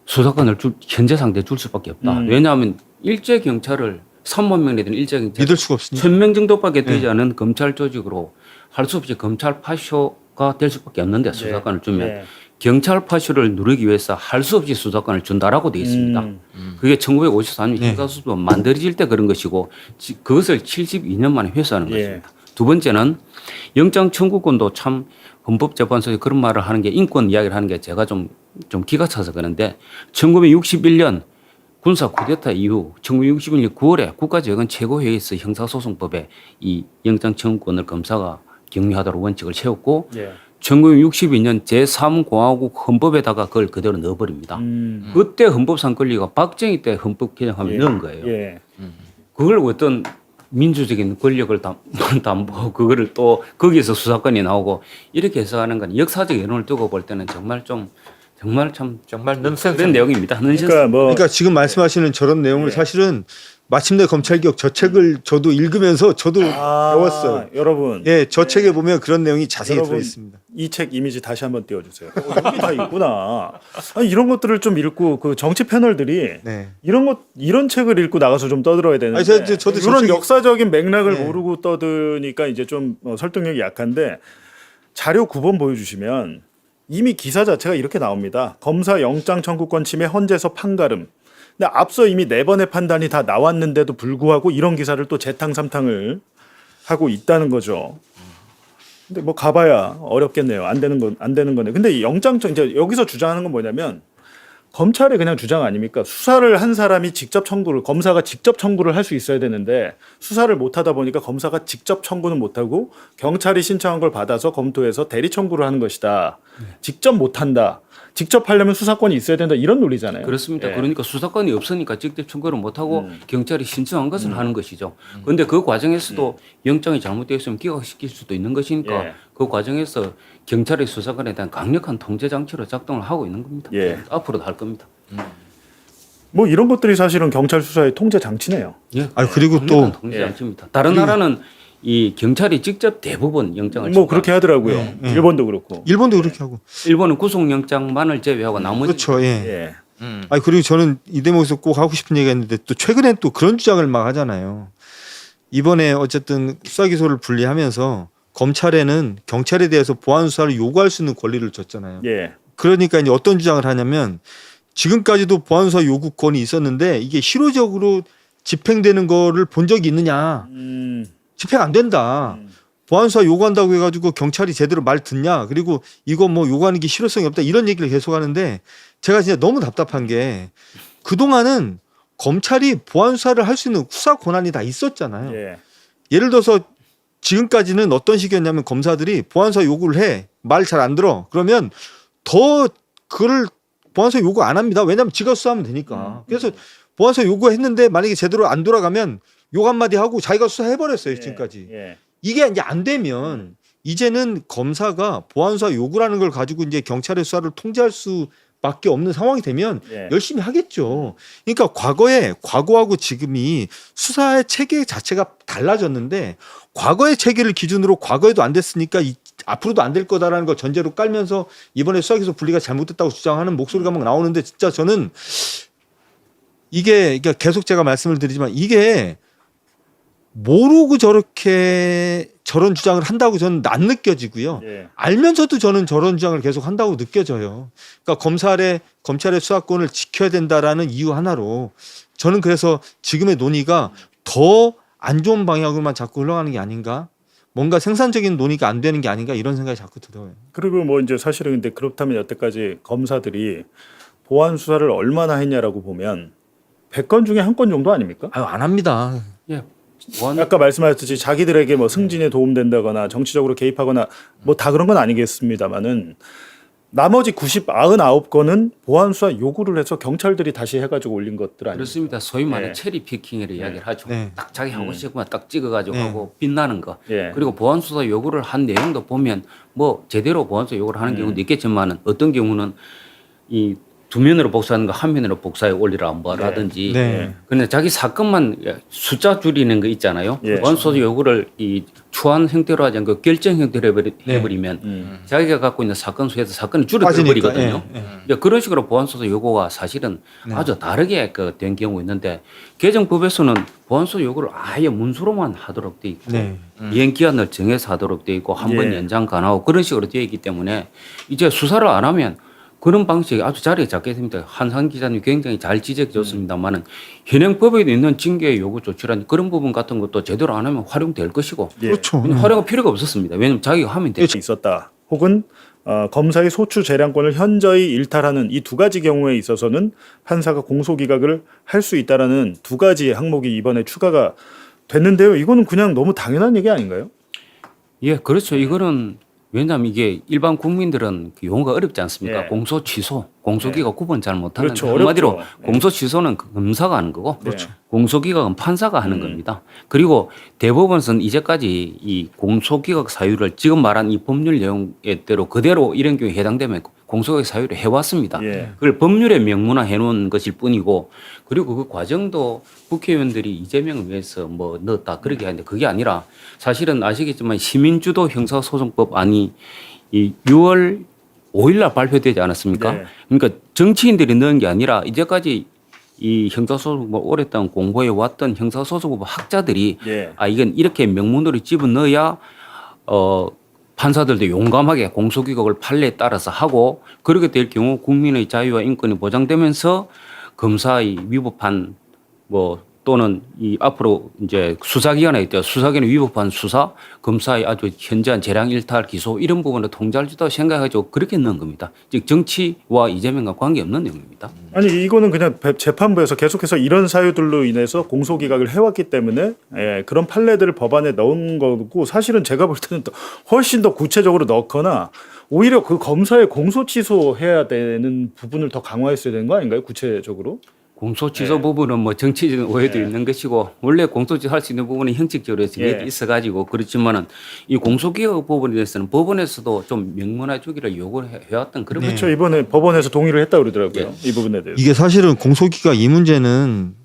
수사권을 현재 상태에 줄 수밖에 없다. 왜냐하면 일제 경찰을 3만 명이 되는 일제 경찰 믿을 수가 없으니까. 1000명 정도밖에 되지 않은 검찰 조직으로 할 수 없이 검찰 파쇼가 될 수밖에 없는데 수사권을 주면 경찰 파쇼를 누르기 위해서 할 수 없이 수사권을 준다라고 되어 있습니다. 그게 1954년 형사소송법 만들어질 때 그런 것이고 그것을 72년 만에 회수하는 것입니다. 두 번째는 영장 청구권도 참 헌법재판소에 그런 말을 하는 게 인권 이야기를 하는 게 제가 좀 기가 차서 그런데 1961년 군사 쿠데타 이후 1961년 9월에 국가재건 최고회의에서 형사소송법에 이 영장 청구권을 검사가 격려하도록 원칙을 세웠고 1962년 제3공화국 헌법에다가 그걸 그대로 넣어버립니다. 그때 헌법상 권리가 박정희 때 헌법 개정하면 넣은 거예요. 그걸 어떤 민주적인 권력을 담보하고 그거를 또 거기에서 수사권이 나오고 이렇게 해석하는 건 역사적 여론을 두고 볼 때는 정말 참 넌센스 그런 내용입니다. 그러니까 지금 말씀하시는 저런 내용을 사실은 마침내 검찰개혁 저 책을 저도 읽으면서 저도 배웠어요. 여러분. 예, 저 책에 보면 그런 내용이 자세히 들어 있습니다. 이 책 이미지 다시 한번 띄워주세요. 여기 다 있구나. 아니, 이런 것들을 좀 읽고 그 정치 패널들이 네. 이런 책을 읽고 나가서 좀 떠들어야 되는데 아니, 저도 이런 저쪽에- 역사적인 맥락을 네. 모르고 떠드니까 이제 좀 설득력이 약한데 자료 9번 보여주시면 이미 기사 자체가 이렇게 나옵니다. 검사 영장 청구권 침해 헌재서 판가름. 근데 앞서 이미 4번의 판단이 다 나왔는데도 불구하고 이런 기사를 또 재탕 삼탕을 하고 있다는 거죠. 근데 뭐 가봐야 어렵겠네요. 안 되는 거네. 근데 영장 이제 여기서 주장하는 건 뭐냐면 검찰의 그냥 주장 아닙니까? 수사를 한 사람이 검사가 직접 청구를 할 수 있어야 되는데 수사를 못 하다 보니까 검사가 직접 청구는 못 하고 경찰이 신청한 걸 받아서 검토해서 대리 청구를 하는 것이다. 직접 못 한다. 직접 하려면 수사권이 있어야 된다. 이런 논리잖아요. 그렇습니다. 예. 그러니까 수사권이 없으니까 직접 청구를 못하고 경찰이 신청한 것을 하는 것이죠. 그런데 그 과정에서도 영장이 잘못되어 있으면 기각시킬 수도 있는 것이니까 예. 그 과정에서 경찰의 수사권에 대한 강력한 통제 장치로 작동을 하고 있는 겁니다. 예. 앞으로도 할 겁니다. 뭐 이런 것들이 사실은 경찰 수사의 통제 장치네요. 예. 그리고 강력한 또 통제 장치입니다. 다른 나라는 이 경찰이 직접 대부분 영장을 뭐 그렇게 하더라고요. 일본도 그렇고. 일본도 그렇게 하고. 일본은 구속영장만을 제외하고 나머지 그렇죠. 예. 예. 그리고 저는 이 대목에서 꼭 하고 싶은 얘기가 있는데 또 최근엔 또 그런 주장을 막 하잖아요. 이번에 어쨌든 수사 기소를 분리하면서 검찰에는 경찰에 대해서 보안 수사를 요구할 수 있는 권리를 줬잖아요. 예. 그러니까 이제 어떤 주장을 하냐면 지금까지도 보안 수사 요구권이 있었는데 이게 실효적으로 집행되는 거를 본 적이 있느냐? 집행 안 된다. 보안 수사 요구한다고 해가지고 경찰이 제대로 말 듣냐? 그리고 이거 뭐 요구하는 게 실효성이 없다 이런 얘기를 계속 하는데 제가 진짜 너무 답답한 게 그동안은 검찰이 보안 수사를 할 수 있는 수사 권한이 다 있었잖아요. 예. 예를 들어서 지금까지는 어떤 식이었냐면 검사들이 보안수사 요구를 해. 말 잘 안 들어. 그러면 더 그거를 보안수사 요구 안 합니다. 왜냐하면 지가 수사하면 되니까. 그래서 보안수사 요구했는데 만약에 제대로 안 돌아가면 욕 한마디 하고 자기가 수사해버렸어요. 지금까지. 예. 이게 이제 안 되면 이제는 검사가 보안수사 요구라는 걸 가지고 이제 경찰의 수사를 통제할 수밖에 없는 상황이 되면 예. 열심히 하겠죠. 그러니까 과거하고 지금이 수사의 체계 자체가 달라졌는데 과거의 체계를 기준으로 과거에도 안 됐으니까 앞으로도 안 될 거다라는 걸 전제로 깔면서 이번에 수사기소 분리가 잘못됐다고 주장하는 목소리가 막 나오는데 진짜 저는 이게 그러니까 계속 제가 말씀을 드리지만 이게 모르고 저런 주장을 한다고 저는 안 느껴지고요. 예. 알면서도 저는 저런 주장을 계속 한다고 느껴져요. 그러니까 검찰의 수사권을 지켜야 된다라는 이유 하나로 저는 그래서 지금의 논의가 더 안 좋은 방향으로만 자꾸 흘러가는 게 아닌가? 뭔가 생산적인 논의가 안 되는 게 아닌가 이런 생각이 자꾸 들어요. 그리고 뭐 이제 사실은 근데 그렇다면 여태까지 검사들이 보안 수사를 얼마나 했냐라고 보면 100건 중에 한 건 정도 아닙니까? 안 합니다. 예. 아까 말씀하셨듯이 자기들에게 뭐 승진에 도움된다거나 정치적으로 개입하거나 뭐 다 그런 건 아니겠습니다만은 나머지 99건은 보안 수사 요구를 해서 경찰들이 다시 해가지고 올린 것들 아니에요? 그렇습니다. 소위 말하는 네. 체리 피킹이라 이야기를 하죠. 네. 딱 자기 하고 싶은 거 딱 찍어가지고 하고 빛나는 거. 예. 그리고 보안 수사 요구를 한 내용도 보면 뭐 제대로 보안 수사 요구를 하는 경우도 있겠지만은 어떤 경우는 이 두 면으로 복사하는 거 한 면으로 복사해 올리라 뭐라든지. 네. 근데 자기 사건만 숫자 줄이는 거 있잖아요. 예. 보안 수사 요구를 이 추한 형태로 하지 않고 결정 형태로 해버리면 자기가 갖고 있는 사건 수에서 사건이 줄어들어버리거든요. 이제 그런 식으로 보안 수사 요구가 사실은 아주 다르게 된 경우 있는데 개정법에서는 보안 수사 요구를 아예 문서로만 하도록 돼 있고 네. 이행 기한을 정해서 하도록 돼 있고 한 번 예. 연장 가능하고 그런 식으로 되어 있기 때문에 이제 수사를 안 하면 그런 방식이 아주 자리에 잡게 됩니다. 한상 기자님 굉장히 잘 지적해 줬습니다만은 현행 법에 있는 징계 요구 조치라는 그런 부분 같은 것도 제대로 안 하면 활용될 것이고 예. 그렇죠. 활용할 필요가 없었습니다. 왜냐하면 자기가 하면 되죠. 있었다. 혹은 검사의 소추 재량권을 현저히 일탈하는 이 두 가지 경우에 있어서는 판사가 공소기각을 할 수 있다라는 두 가지 항목이 이번에 추가가 됐는데요. 이거는 그냥 너무 당연한 얘기 아닌가요? 예, 그렇죠. 이거는 왜냐하면 이게 일반 국민들은 그 용어가 어렵지 않습니까? 예. 공소 취소, 공소기각 구분 잘 못하는 그렇죠. 한마디로 어렵죠. 예. 공소 취소는 그 검사가 하는 거고 그렇죠. 공소기각은 판사가 하는 겁니다. 그리고 대법원에서는 이제까지 이 공소기각 사유를 지금 말한 이 법률 내용대로 그대로 이런 경우에 해당되면 공소기각 사유를 해왔습니다. 예. 그걸 법률에 명문화해 놓은 것일 뿐이고 그리고 그 과정도 국회의원들이 이재명을 위해서 뭐 넣었다 그렇게 하는데 그게 아니라 사실은 아시겠지만 시민주도 형사소송법 안이 이 6월 5일날 발표되지 않았습니까? 네. 그러니까 정치인들이 넣은 게 아니라 이제까지 이 형사소송법 오랫동안 공부해 왔던 형사소송법 학자들이 예. 아 이건 이렇게 명문으로 집어넣어야 판사들도 용감하게 공소기각을 판례에 따라서 하고 그렇게 될 경우 국민의 자유와 인권이 보장되면서 검사의 위법한 뭐 또는 이 앞으로 이제 수사기관에 있죠. 수사기관에 위법한 수사, 검사의 아주 현저한 재량 일탈 기소 이런 부분을 통제할 수 있다고 생각해가지고 그렇게 넣은 겁니다. 즉 정치와 이재명과 관계없는 내용입니다. 아니 이거는 그냥 재판부에서 계속해서 이런 사유들로 인해서 공소기각을 해왔기 때문에 그런 판례들을 법안에 넣은 거고 사실은 제가 볼 때는 또 훨씬 더 구체적으로 넣거나 오히려 그 검사의 공소 취소해야 되는 부분을 더 강화했어야 되는 거 아닌가요? 구체적으로? 공소 취소 부분은 뭐 정치적인 오해도 있는 것이고 원래 공소 취소할 수 있는 부분은 형식적으로 있어가지고 그렇지만은 이 공소기각 부분에 대해서는 법원에서도 좀 명문화 주기를 요구를 해왔던 그런 거죠. 그렇죠. 이번에 법원에서 동의를 했다고 그러더라고요. 이 부분에 대해서. 이게 사실은 공소기각 이 문제는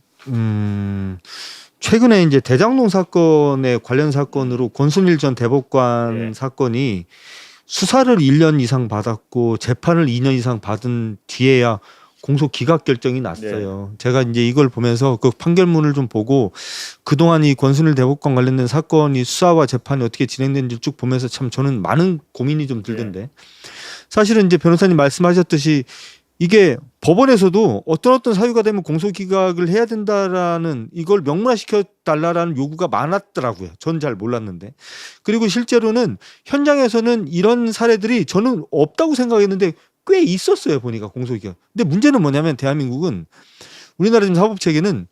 최근에 이제 대장동 사건에 관련 사건으로 권순일 전 대법관 사건이 수사를 1년 이상 받았고 재판을 2년 이상 받은 뒤에야 공소 기각 결정이 났어요. 제가 이제 이걸 보면서 그 판결문을 좀 보고 그동안 이 권순일 대법관 관련된 사건이 수사와 재판이 어떻게 진행된지 쭉 보면서 참 저는 많은 고민이 좀 들던데 사실은 이제 변호사님 말씀하셨듯이 이게 법원에서도 어떤 사유가 되면 공소 기각을 해야 된다라는 이걸 명문화시켜 달라라는 요구가 많았더라고요. 전 잘 몰랐는데. 그리고 실제로는 현장에서는 이런 사례들이 저는 없다고 생각했는데 꽤 있었어요. 보니까 공소기각. 근데 문제는 뭐냐면 대한민국은 우리나라 지금 사법체계는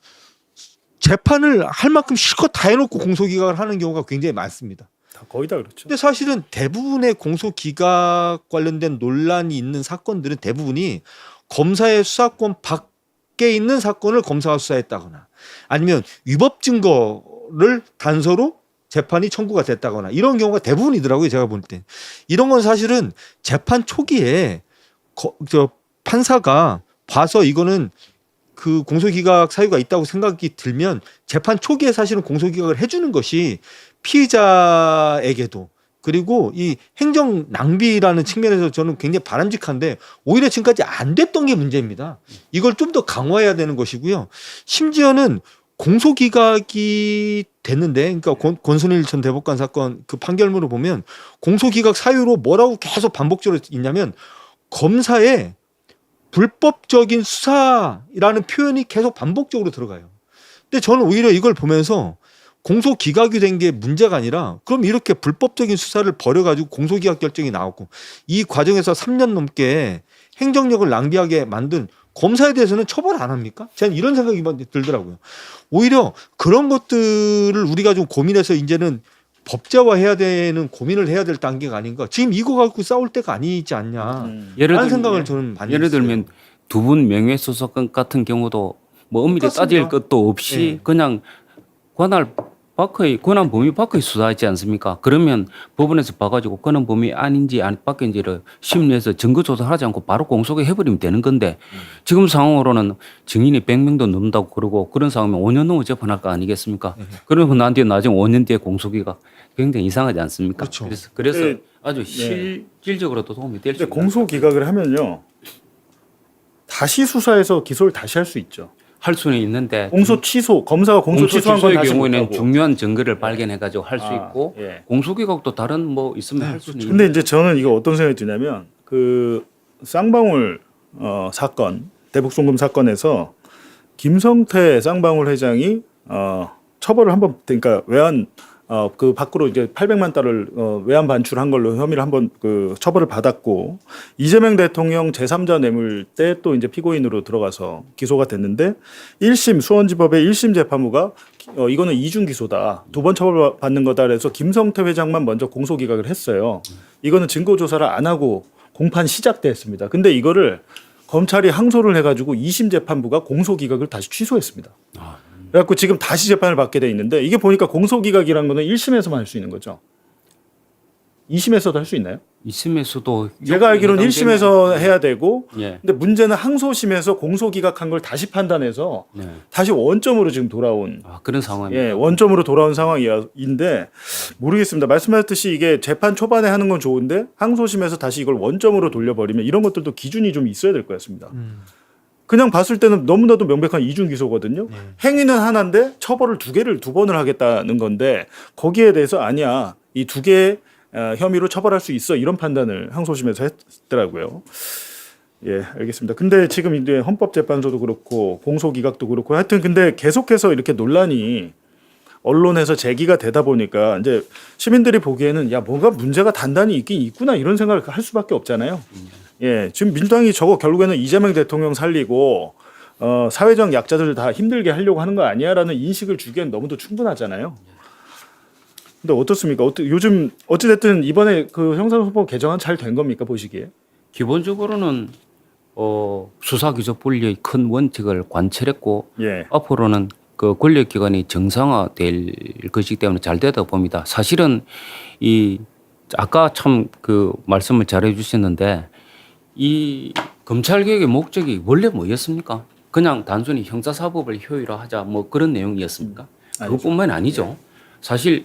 재판을 할 만큼 실컷 다 해놓고 공소기각을 하는 경우가 굉장히 많습니다. 거의 다 그렇죠. 근데 사실은 대부분의 공소기각 관련된 논란이 있는 사건들은 대부분이 검사의 수사권 밖에 있는 사건을 검사가 수사했다거나 아니면 위법 증거를 단서로 재판이 청구가 됐다거나 이런 경우가 대부분이더라고요. 제가 볼 때. 이런 건 사실은 재판 초기에 판사가 봐서 이거는 그 공소기각 사유가 있다고 생각이 들면 재판 초기에 사실은 공소기각을 해주는 것이 피의자에게도 그리고 이 행정 낭비라는 측면에서 저는 굉장히 바람직한데 오히려 지금까지 안 됐던 게 문제입니다. 이걸 좀 더 강화해야 되는 것이고요. 심지어는 공소기각이 됐는데 그러니까 권순일 전 대법관 사건 그 판결문을 보면 공소기각 사유로 뭐라고 계속 반복적으로 있냐면 검사의 불법적인 수사라는 표현이 계속 반복적으로 들어가요. 근데 저는 오히려 이걸 보면서 공소기각이 된 게 문제가 아니라 그럼 이렇게 불법적인 수사를 벌여가지고 공소기각 결정이 나왔고 이 과정에서 3년 넘게 행정력을 낭비하게 만든 검사에 대해서는 처벌 안 합니까? 저는 이런 생각이 들더라고요. 오히려 그런 것들을 우리가 좀 고민해서 이제는 법제화해야 되는 고민을 해야 될 단계가 아닌가. 지금 이거 갖고 싸울 때가 아니지 않냐. 예를 라는 들면- 생각을 저는 많이 예를 했어요. 들면 두 분 명예훼손 같은 경우도 뭐 엄밀히 따질 똑같습니다. 것도 없이 네. 그냥 권한 범위 밖의 수사하지 않습니까? 그러면 법원에서 봐가지고 권한 범위 아닌지 밖인지를 심리해서 증거 조사하지 않고 바로 공소개 해버리면 되는 건데 지금 상황으로는 증인이 100명도 넘는다고 그러고 그런 상황이면 5년 넘어 재판할 거 아니겠습니까? 그러면 나한테 나중에 5년 뒤에 공소기가 굉장히 이상하지 않습니까? 그렇죠. 그래서 네. 아주 실질적으로도 도움이 될 수 근데 있다. 공소 기각을 하면요. 다시 수사해서 기소를 다시 할 수 있죠. 할 수는 있는데 공소 취소, 검사가 공소 취소한 건 취소의 다시 경우에는 못하고. 중요한 증거를 발견해 가지고 할 수 아, 있고 예. 공소기각도 다른 뭐 있으면 할 수는 근데 이제 저는 이거 어떤 생각이 드냐면 그 쌍방울 사건, 대북송금 사건에서 김성태 쌍방울 회장이 처벌을 한번 그러니까 외환 그 밖으로 이제 800만 달러를 외환 반출한 걸로 혐의를 한번 그 처벌을 받았고 이재명 대통령 제3자 뇌물 때 또 이제 피고인으로 들어가서 기소가 됐는데 1심 수원지법의 1심 재판부가 이거는 이중 기소다. 두 번 처벌받는 거다 그래서 김성태 회장만 먼저 공소 기각을 했어요. 이거는 증거 조사를 안 하고 공판 시작됐습니다. 근데 이거를 검찰이 항소를 해가지고 2심 재판부가 공소 기각을 다시 취소했습니다. 그래갖고 지금 다시 재판을 받게 돼 있는데 이게 보니까 공소 기각이란 거는 1심에서만 할 수 있는 거죠. 2심에서도 할 수 있나요? 2심에서도 제가 알기로는 1심에서 해야 되고 예. 근데 문제는 항소심에서 공소 기각한 걸 다시 판단해서 네. 다시 원점으로 지금 돌아온 그런 상황입니다. 예, 원점으로 돌아온 상황인데 모르겠습니다. 말씀하셨듯이 이게 재판 초반에 하는 건 좋은데 항소심에서 다시 이걸 원점으로 돌려버리면 이런 것들도 기준이 좀 있어야 될 것 같습니다. 그냥 봤을 때는 너무나도 명백한 이중 기소거든요. 행위는 하나인데 처벌을 두 번을 하겠다는 건데 거기에 대해서 아니야. 이 두 개의 혐의로 처벌할 수 있어. 이런 판단을 항소심에서 했더라고요. 예, 알겠습니다. 근데 지금 이제 헌법재판소도 그렇고 공소기각도 그렇고 하여튼 근데 계속해서 이렇게 논란이 언론에서 제기가 되다 보니까 이제 시민들이 보기에는 야 뭔가 문제가 단단히 있긴 있구나 이런 생각을 할 수밖에 없잖아요. 예, 지금 민주당이 저거 결국에는 이재명 대통령 살리고 사회적 약자들을 다 힘들게 하려고 하는 거 아니야라는 인식을 주기엔 너무도 충분하잖아요. 근데 어떻습니까? 요즘 어찌됐든 이번에 그 형사소법 개정안 잘 된 겁니까 보시기에? 기본적으로는 수사기소 분리의 큰 원칙을 관철했고 예, 앞으로는 그 권력기관이 정상화될 것이기 때문에 잘 되다 봅니다. 사실은 이 아까 참 그 말씀을 잘해 주셨는데 이 검찰개혁의 목적이 원래 뭐였습니까? 그냥 단순히 형사사법을 효율화하자 뭐 그런 내용이었습니까? 그것뿐만이 아니죠. 사실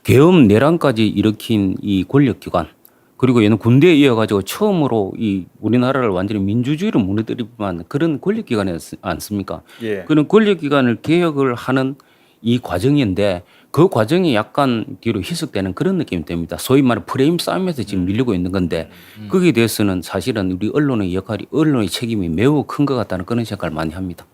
계엄 내란까지 일으킨 이 권력기관 그리고 얘는 군대에 이어가지고 처음으로 이 우리나라를 완전히 민주주의로 무너뜨리만 그런 권력기관이었지 않습니까? 예. 그런 권력기관을 개혁을 하는 이 과정인데 그 과정이 약간 뒤로 희석되는 그런 느낌이 됩니다. 소위 말해 프레임 싸움에서 지금 밀리고 있는 건데 거기에 대해서는 사실은 우리 언론의 책임이 매우 큰 것 같다는 그런 생각을 많이 합니다.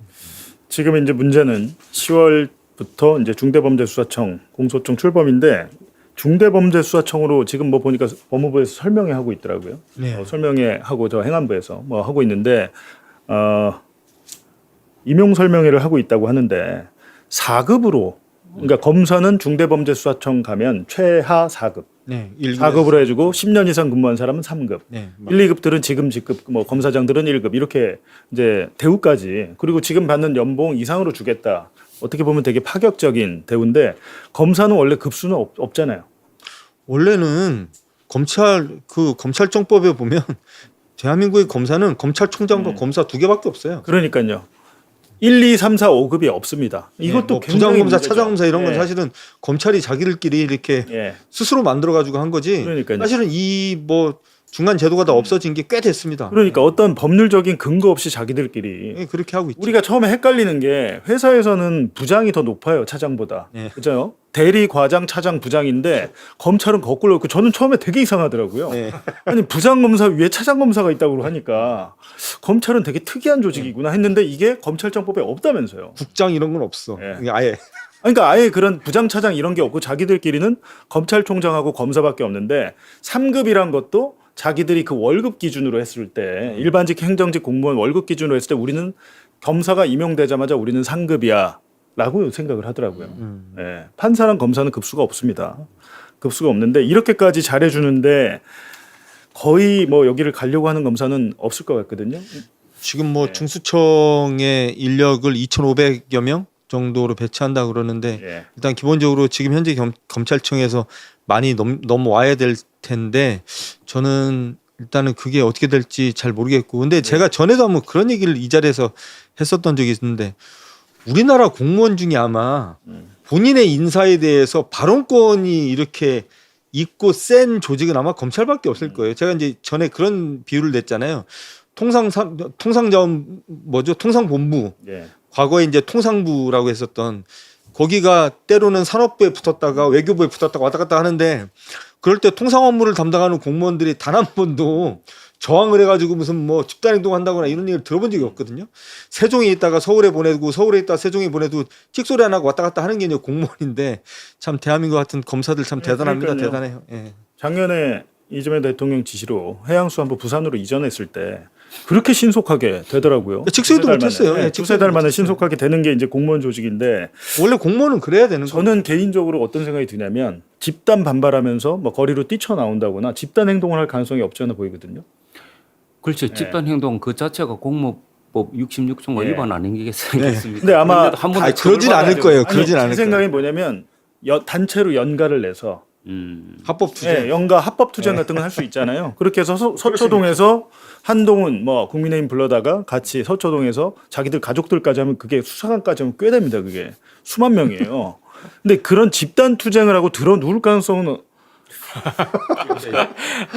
지금 이제 문제는 10월부터 이제 중대범죄수사청 공소청 출범인데 중대범죄수사청으로 지금 뭐 보니까 법무부에서 설명회 하고 있더라고요. 네. 설명회 하고 저 행안부에서 뭐 하고 있는데 임용 설명회를 하고 있다고 하는데 4급으로 그러니까 검사는 중대범죄수사청 가면 최하 4급. 네, 4급으로 해주고 10년 이상 근무한 사람은 3급. 네, 1, 2급들은 지금 직급, 뭐 검사장들은 1급 이렇게 이제 대우까지 그리고 지금 받는 연봉 이상으로 주겠다. 어떻게 보면 되게 파격적인 대우인데 검사는 원래 급수는 없잖아요. 원래는 검찰청법에 보면 대한민국의 검사는 검찰총장과 검사 두 개밖에 없어요. 그러니까요. 1, 2, 3, 4, 5급이 없습니다. 이것도 뭐 굉장히 부장검사, 문제죠. 차장검사 이런 건 예. 사실은 검찰이 자기들끼리 이렇게 예. 스스로 만들어 가지고 한 거지. 그러니까요. 사실은 이 뭐 중간 제도가 다 없어진 게 꽤 됐습니다. 그러니까 어떤 법률적인 근거 없이 자기들끼리 예, 그렇게 하고 있죠. 우리가 처음에 헷갈리는 게 회사에서는 부장이 더 높아요 차장보다 예. 그죠? 대리 과장 차장 부장인데 검찰은 거꾸로 있고 저는 처음에 되게 이상하더라고요. 네. 아니 부장 검사 위에 차장 검사가 있다고 하니까 검찰은 되게 특이한 조직이구나 했는데 이게 검찰청법에 없다면서요. 국장 이런 건 없어. 예. 이게 아예 그러니까 아예 그런 부장 차장 이런 게 없고 자기들끼리는 검찰총장하고 검사밖에 없는데 3급이란 것도 자기들이 그 월급 기준으로 했을 때 일반직 행정직 공무원 월급 기준으로 했을 때 우리는 검사가 임용되자마자 우리는 상급이야. 라고 생각을 하더라고요. 예, 판사랑 검사는 급수가 없습니다. 급수가 없는데 이렇게까지 잘해주는데 거의 뭐 여기를 가려고 하는 검사는 없을 것 같거든요. 지금 뭐 중수청의 인력을 2,500여 명 정도로 배치한다 그러는데 예. 일단 기본적으로 지금 현재 검찰청에서 많이 넘어와야 될 텐데 저는 일단은 그게 어떻게 될지 잘 모르겠고 근데 제가 전에도 한번 그런 얘기를 이 자리에서 했었던 적이 있는데 우리나라 공무원 중에 아마 본인의 인사에 대해서 발언권이 이렇게 있고 센 조직은 아마 검찰밖에 없을 거예요. 제가 이제 전에 그런 비유를 냈잖아요. 통상자원 뭐죠? 통상본부. 예. 과거에 이제 통상부라고 했었던 거기가 때로는 산업부에 붙었다가 외교부에 붙었다가 왔다 갔다 하는데 그럴 때 통상 업무를 담당하는 공무원들이 단 한 번도 저항을 해가지고 무슨 뭐 집단행동 한다거나 이런 얘기를 들어본 적이 없거든요. 세종에 있다가 서울에 보내고 서울에 있다가 세종에 보내도 찍소리 안 하고 왔다 갔다 하는 게 이제 공무원인데 참 대한민국 같은 검사들 참 대단합니다. 그러니까요. 대단해요. 예. 작년에 이재명 대통령 지시로 해양수산부 부산으로 이전했을 때 그렇게 신속하게 되더라고요. 직수도 두세 달 못했어요. 만에. 예, 두세 달 만에 못했어요. 신속하게 되는 게 이제 공무원 조직인데 원래 공무원은 그래야 되는 거예요. 저는 개인적으로 어떤 생각이 드냐면 집단 반발하면서 뭐 거리로 뛰쳐나온다거나 집단 행동을 할 가능성이 없지 않아 보이거든요. 그렇죠. 집단 행동 그 자체가 공무법 66조 예. 위반 아니겠습니까? 근데 아마 한 번도 아니, 그러진 않을 거예요. 그러진 않을 제 거예요. 생각이 뭐냐면 단체로 연가를 내서 합법 투쟁. 예, 연가 합법 투쟁 같은 건 할 수 있잖아요. 그렇게 해서 서초동에서 한동훈 뭐 국민의힘 불러다가 같이 서초동에서 자기들 가족들까지 하면 그게 수사관까지 하면 꽤 됩니다. 그게 수만 명이에요. 근데 그런 집단 투쟁을 하고 들어 누울 가능성은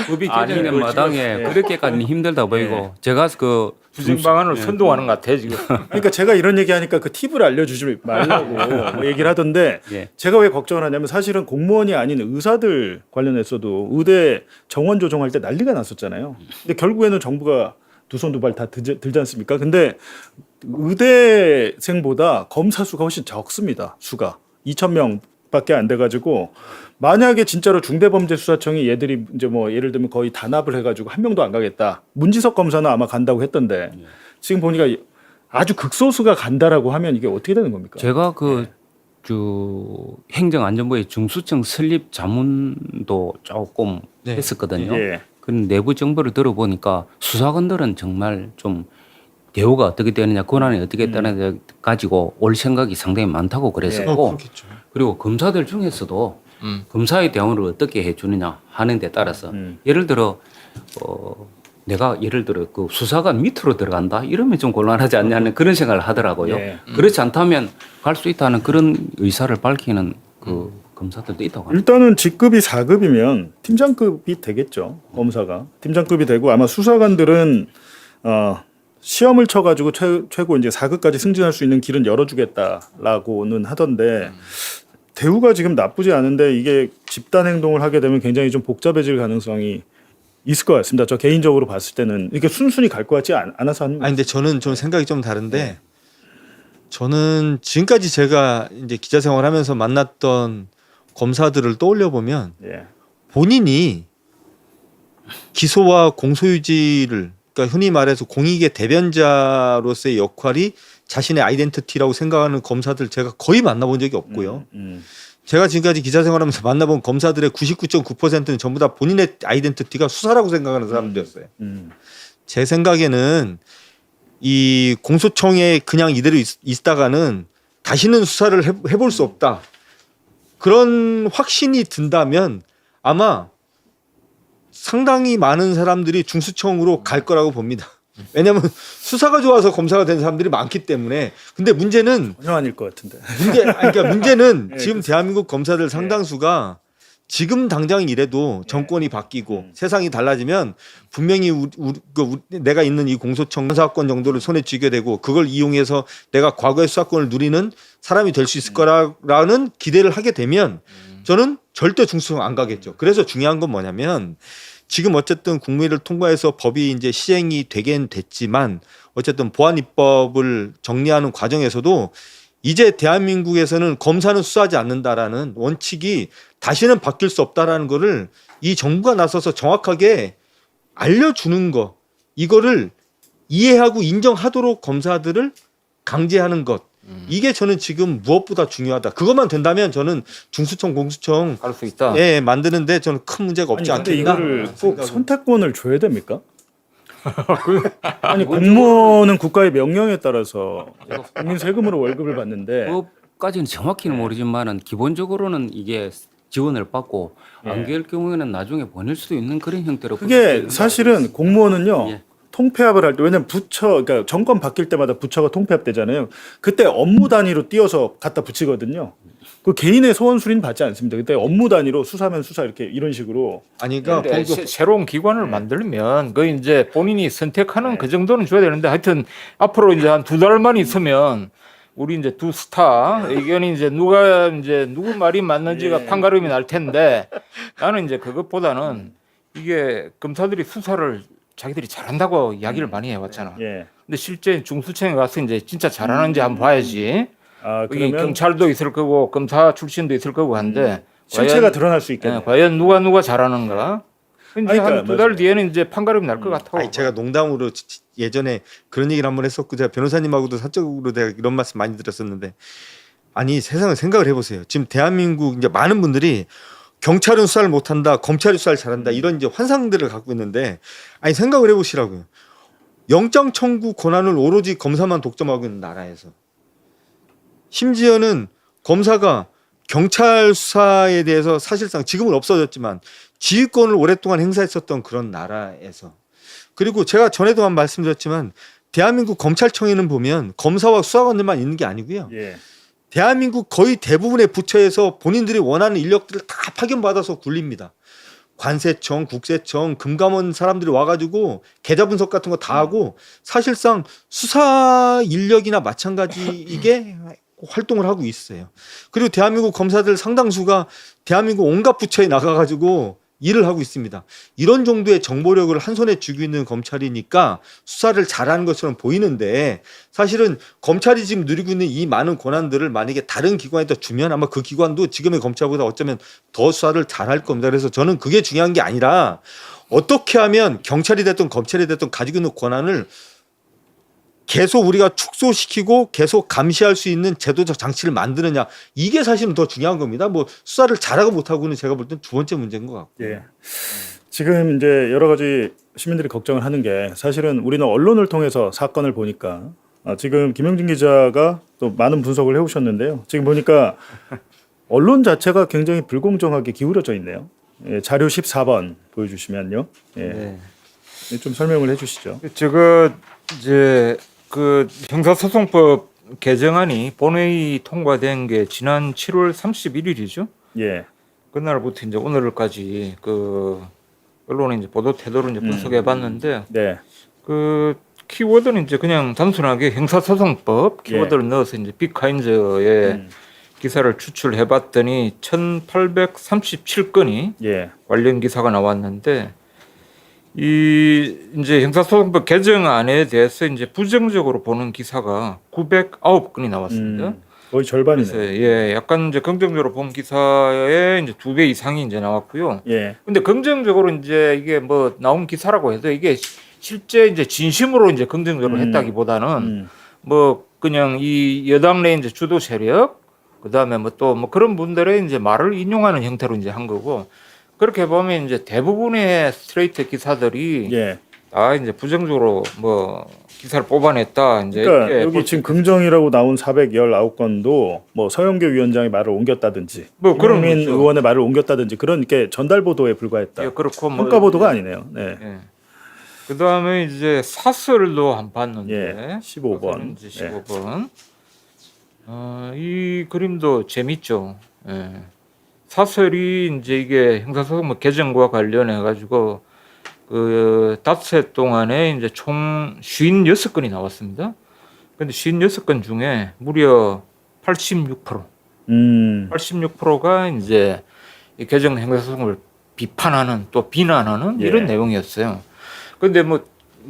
법이 아니, 개정된 그거 마당에 그렇게까지는 힘들다 보이고 제가 그 투쟁 방안을 선동하는 것 같아 지금. 그러니까 제가 이런 얘기하니까 그 팁을 알려주지 말라고 뭐 얘기를 하던데 예. 제가 왜 걱정을 하냐면 사실은 공무원이 아닌 의사들 관련해서도 의대 정원 조정할 때 난리가 났었잖아요. 근데 결국에는 정부가 두 손 두 발 다 들지 않습니까? 근데 의대생보다 검사 수가 훨씬 적습니다. 수가 2,000명밖에 안 돼가지고 만약에 진짜로 중대범죄수사청이 얘들이 이제 뭐 예를 들면 거의 단합을 해가지고 한 명도 안 가겠다. 문지석 검사는 아마 간다고 했던데 지금 보니까 아주 극소수가 간다라고 하면 이게 어떻게 되는 겁니까? 제가 행정안전부의 중수청 설립 자문도 조금 네. 했었거든요. 예. 그런 내부 정보를 들어보니까 수사관들은 정말 좀 대우가 어떻게 되느냐, 권한이 어떻게 되느냐 가지고 올 생각이 상당히 많다고 그랬었고, 그렇겠죠. 그리고 검사들 중에서도 검사의 대우를 어떻게 해주느냐 하는 데 따라서 예를 들어 내가 예를 들어 그 수사관 밑으로 들어간다 이러면 좀 곤란하지 않냐는 그런 생각을 하더라고요. 예. 그렇지 않다면 갈 수 있다는 그런 의사를 밝히는 그 검사들도 있다고 합니다. 일단은 직급이 4급이면 팀장급이 되겠죠. 검사가 팀장급이 되고 아마 수사관들은 시험을 쳐가지고 최고 이제 4급까지 승진할 수 있는 길은 열어주겠다라고는 하던데 대우가 지금 나쁘지 않은데 이게 집단 행동을 하게 되면 굉장히 좀 복잡해질 가능성이 있을 것 같습니다. 저 개인적으로 봤을 때는 이게 순순히 갈 것 같지 않아서 하는 아니 근데 저는 좀 생각이 좀 다른데 저는 지금까지 제가 이제 기자 생활하면서 만났던 검사들을 떠올려 보면 예. 본인이 기소와 공소유지를 그러니까 흔히 말해서 공익의 대변자로서의 역할이 자신의 아이덴티티라고 생각하는 검사들 제가 거의 만나본 적이 없고요. 제가 지금까지 기자 생활하면서 만나본 검사들의 99.9%는 전부 다 본인의 아이덴티티가 수사라고 생각하는 사람들이었어요. 제 생각에는 이 공소청에 그냥 이대로 있다가는 다시는 수사를 해볼 수 없다. 그런 확신이 든다면 아마 상당히 많은 사람들이 중수청으로 갈 거라고 봅니다. 왜냐하면 수사가 좋아서 검사가 된 사람들이 많기 때문에. 근데 문제는 전혀 아닐 것 같은데. 그러니까 문제는 예, 지금 대한민국 검사들 상당수가 지금 당장 이래도 정권이 바뀌고 세상이 달라지면 분명히 내가 있는 이 공소청 수사권 정도를 손에 쥐게 되고 그걸 이용해서 내가 과거의 수사권을 누리는 사람이 될 수 있을 거라는 기대를 하게 되면 저는 절대 중수청 안 가겠죠. 그래서 중요한 건 뭐냐면 지금 어쨌든 국무회의를 통과해서 법이 이제 시행이 되긴 됐지만 어쨌든 보안 입법을 정리하는 과정에서도 이제 대한민국에서는 검사는 수사하지 않는다라는 원칙이 다시는 바뀔 수 없다라는 거를 이 정부가 나서서 정확하게 알려주는 거 이거를 이해하고 인정하도록 검사들을 강제하는 것 이게 저는 지금 무엇보다 중요하다. 그것만 된다면 저는 중수청 공수청 할 수 있다. 예, 만드는데 저는 큰 문제가 아니 없지 근데 않겠나. 이거를 꼭 생각은. 선택권을 줘야 됩니까? 아니 공무원은 국가의 명령에 따라서 국민 세금으로 월급을 받는데 법까지는 정확히는 모르지만은 기본적으로는 이게 지원을 받고 안 그럴 경우에는 나중에 보낼 수도 있는 그런 형태로 그게 사실은 공무원은요 예. 통폐합을 할 때 왜냐면 부처 그러니까 정권 바뀔 때마다 부처가 통폐합되잖아요. 그때 업무 단위로 띄어서 갖다 붙이거든요. 그 개인의 소원 수리는 받지 않습니다. 그때 업무 단위로 수사면 수사 이렇게 이런 식으로 아니 그러니까 근데 새로운 기관을 만들면 그 이제 본인이 선택하는 그 정도는 줘야 되는데 하여튼 앞으로 이제 한 2달만 있으면 우리 이제 두 스타 의견이 이제 누가 이제 누구 말이 맞는지가 판가름이 날 텐데 나는 이제 그것보다는 이게 검사들이 수사를 자기들이 잘한다고 이야기를 많이 해왔잖아. 예. 근데 실제 중수청에 가서 이제 진짜 잘하는지 한번 봐야지. 아 여기 그러면 경찰도 있을 거고 검사 출신도 있을 거고 한데 실체가 드러날 수 있겠네. 과연 누가 잘하는가? 이제 그러니까, 한 2달 맞아요. 뒤에는 이제 판가름이 날 것 같아. 아니 제가 농담으로 예전에 그런 얘기를 한번 했었고 제가 변호사님하고도 사적으로 내가 이런 말씀 많이 드렸었는데 아니 세상을 생각을 해보세요. 지금 대한민국 이제 많은 분들이 경찰은 수사를 못한다, 검찰이 수사를 잘한다 이런 이제 환상들을 갖고 있는데 아니 생각을 해보시라고요. 영장 청구 권한을 오로지 검사만 독점하고 있는 나라에서 심지어는 검사가 경찰 수사에 대해서 사실상 지금은 없어졌지만 지휘권을 오랫동안 행사했었던 그런 나라에서 그리고 제가 전에도 한 말씀드렸지만 대한민국 검찰청에는 보면 검사와 수사관들만 있는 게 아니고요. 예. 대한민국 거의 대부분의 부처에서 본인들이 원하는 인력들을 다 파견받아서 굴립니다. 관세청, 국세청, 금감원 사람들이 와가지고 계좌 분석 같은 거 다 하고 사실상 수사 인력이나 마찬가지이게 활동을 하고 있어요. 그리고 대한민국 검사들 상당수가 대한민국 온갖 부처에 나가가지고 일을 하고 있습니다. 이런 정도의 정보력을 한 손에 쥐고 있는 검찰이니까 수사를 잘하는 것처럼 보이는데 사실은 검찰이 지금 누리고 있는 이 많은 권한들을 만약에 다른 기관에다 주면 아마 그 기관도 지금의 검찰보다 어쩌면 더 수사를 잘할 겁니다. 그래서 저는 그게 중요한 게 아니라 어떻게 하면 경찰이 됐든 검찰이 됐든 가지고 있는 권한을 계속 우리가 축소시키고 계속 감시할 수 있는 제도적 장치를 만드느냐 이게 사실은 더 중요한 겁니다. 뭐 수사를 잘하고 못하고는 제가 볼 땐 두 번째 문제인 것 같고. 예. 지금 이제 여러 가지 시민들이 걱정을 하는 게 사실은 우리는 언론을 통해서 사건을 보니까 지금 김영진 기자가 또 많은 분석을 해오셨는데요. 지금 보니까 언론 자체가 굉장히 불공정하게 기울어져 있네요. 예, 자료 14번 보여주시면요. 예. 네. 좀 설명을 해주시죠. 저거 이제 그 형사소송법 개정안이 본회의 통과된 게 지난 7월 31일이죠. 예. 그날부터 이제 오늘까지 그 언론의 이제 보도 태도를 이제 분석해 봤는데 네. 그 키워드는 이제 그냥 단순하게 형사소송법 키워드를 넣어서 이제 빅카인즈의 기사를 추출해 봤더니 1837건이 예. 관련 기사가 나왔는데 이 이제 형사소송법 개정안에 대해서 이제 부정적으로 보는 기사가 909건이 나왔습니다. 거의 그래서 절반이네요. 예, 약간 이제 긍정적으로 본 기사에 이제 2배 이상이 이제 나왔고요. 예. 근데 긍정적으로 이제 이게 뭐 나온 기사라고 해도 이게 실제 이제 진심으로 이제 긍정적으로 했다기보다는 뭐 그냥 이 여당 내 이제 주도 세력 그다음에 뭐 또 뭐 그런 분들의 이제 말을 인용하는 형태로 이제 한 거고 그렇게 보면 이제 대부분의 스트레이트 기사들이 예. 다 이제 부정적으로 뭐 기사를 뽑아냈다 이제 그러니까 이렇게 여기 지금 긍정이라고 나온 419건도 뭐 서영교 위원장의 말을 옮겼다든지 뭐 그런 김용민 거죠. 의원의 말을 옮겼다든지 그런 게 전달 보도에 불과했다. 예, 그렇고 뭐 평가 보도가 아니네요. 네. 예. 그다음에 이제 사설도 한 봤는데 예. 15번. 이제 15번. 이 그림도 재밌죠. 예. 사설이 이제 이게 형사소송법 개정과 관련해 가지고 그 닷새 동안에 이제 총 56건이 나왔습니다. 근데 56건 중에 무려 86%. 86%가 이제 이 개정 형사소송을 비판하는 또 비난하는 예. 이런 내용이었어요. 근데 뭐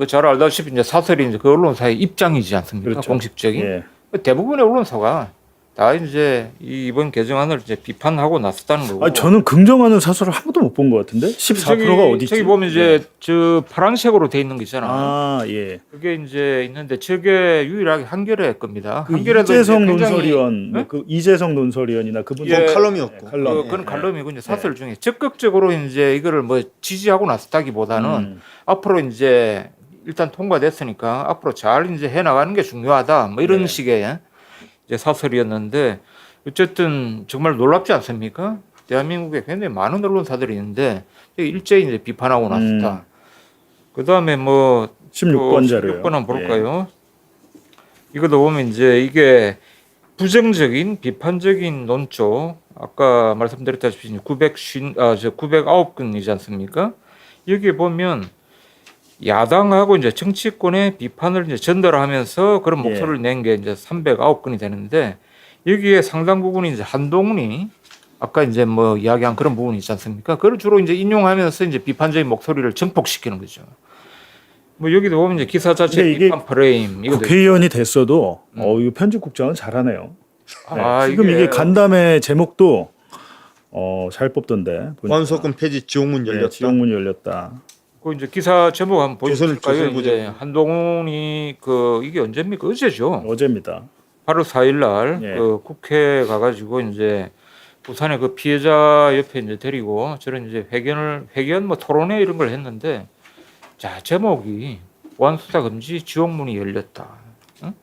잘 알다시피 이제 사설이 이제 그 언론사의 입장이지 않습니까? 그렇죠. 공식적인. 예. 대부분의 언론사가 다 이제 이번 개정안을 이제 비판하고 나섰다는 거고. 아, 저는 긍정하는 사설을 한 번도 못 본 것 같은데 14%가 어디 있지? 저기 보면 이제 저 파란색으로 돼 있는 거 있잖아. 아, 예. 그게 이제 있는데 저게 유일하게 한겨레 겁니다. 그 한겨레도 이재성 이제 굉장히- 논설위원, 네? 그 이재성 논설위원이나 그분 예. 칼럼이었고. 칼럼. 그건 예. 칼럼이고 이제 사설 중에 적극적으로 이제 이거를 뭐 지지하고 나섰다기보다는 앞으로 이제 일단 통과됐으니까 앞으로 잘 이제 해 나가는 게 중요하다. 뭐 이런 네. 식의 이제 사설이었는데 어쨌든 정말 놀랍지 않습니까? 대한민국에 굉장히 많은 언론사들이 있는데 일제히 이제 비판하고 나섰다. 그 다음에 뭐 16번 자료요. 16번 한번 볼까요? 이것도 보면 이제 이게 부정적인 비판적인 논조 아까 말씀드렸다시피 909건이지 않습니까? 여기에 보면 야당하고 이제 정치권의 비판을 이제 전달하면서 그런 예. 목소리를 낸 게 이제 309건이 되는데 여기에 상당 부분이 이제 한동훈이 아까 이제 뭐 이야기한 그런 부분이 있지 않습니까? 그걸 주로 이제 인용하면서 이제 비판적인 목소리를 증폭시키는 거죠. 뭐 여기도 보면 이제 기사 자체 근데 이게 비판 프레임 이것도 국회의원이 됐어도 이거 편집국장은 잘하네요. 네. 아, 지금 이게 간담회 제목도 잘 뽑던데. 보니까. 무한소권 폐지 지옥문 네, 열렸다. 지옥문이 열렸다. 그 이제 기사 제목 한번 조선 보여줄까요? 보죠. 이제 한동훈이 그 이게 언제입니까? 어제죠. 어제입니다. 8월 4일 날 예. 그 국회 가가지고 이제 부산의 그 피해자 옆에 이제 데리고 저런 이제 회견 뭐 토론회 이런 걸 했는데 자 제목이 보안수사 금지 지옥문이 열렸다. 응?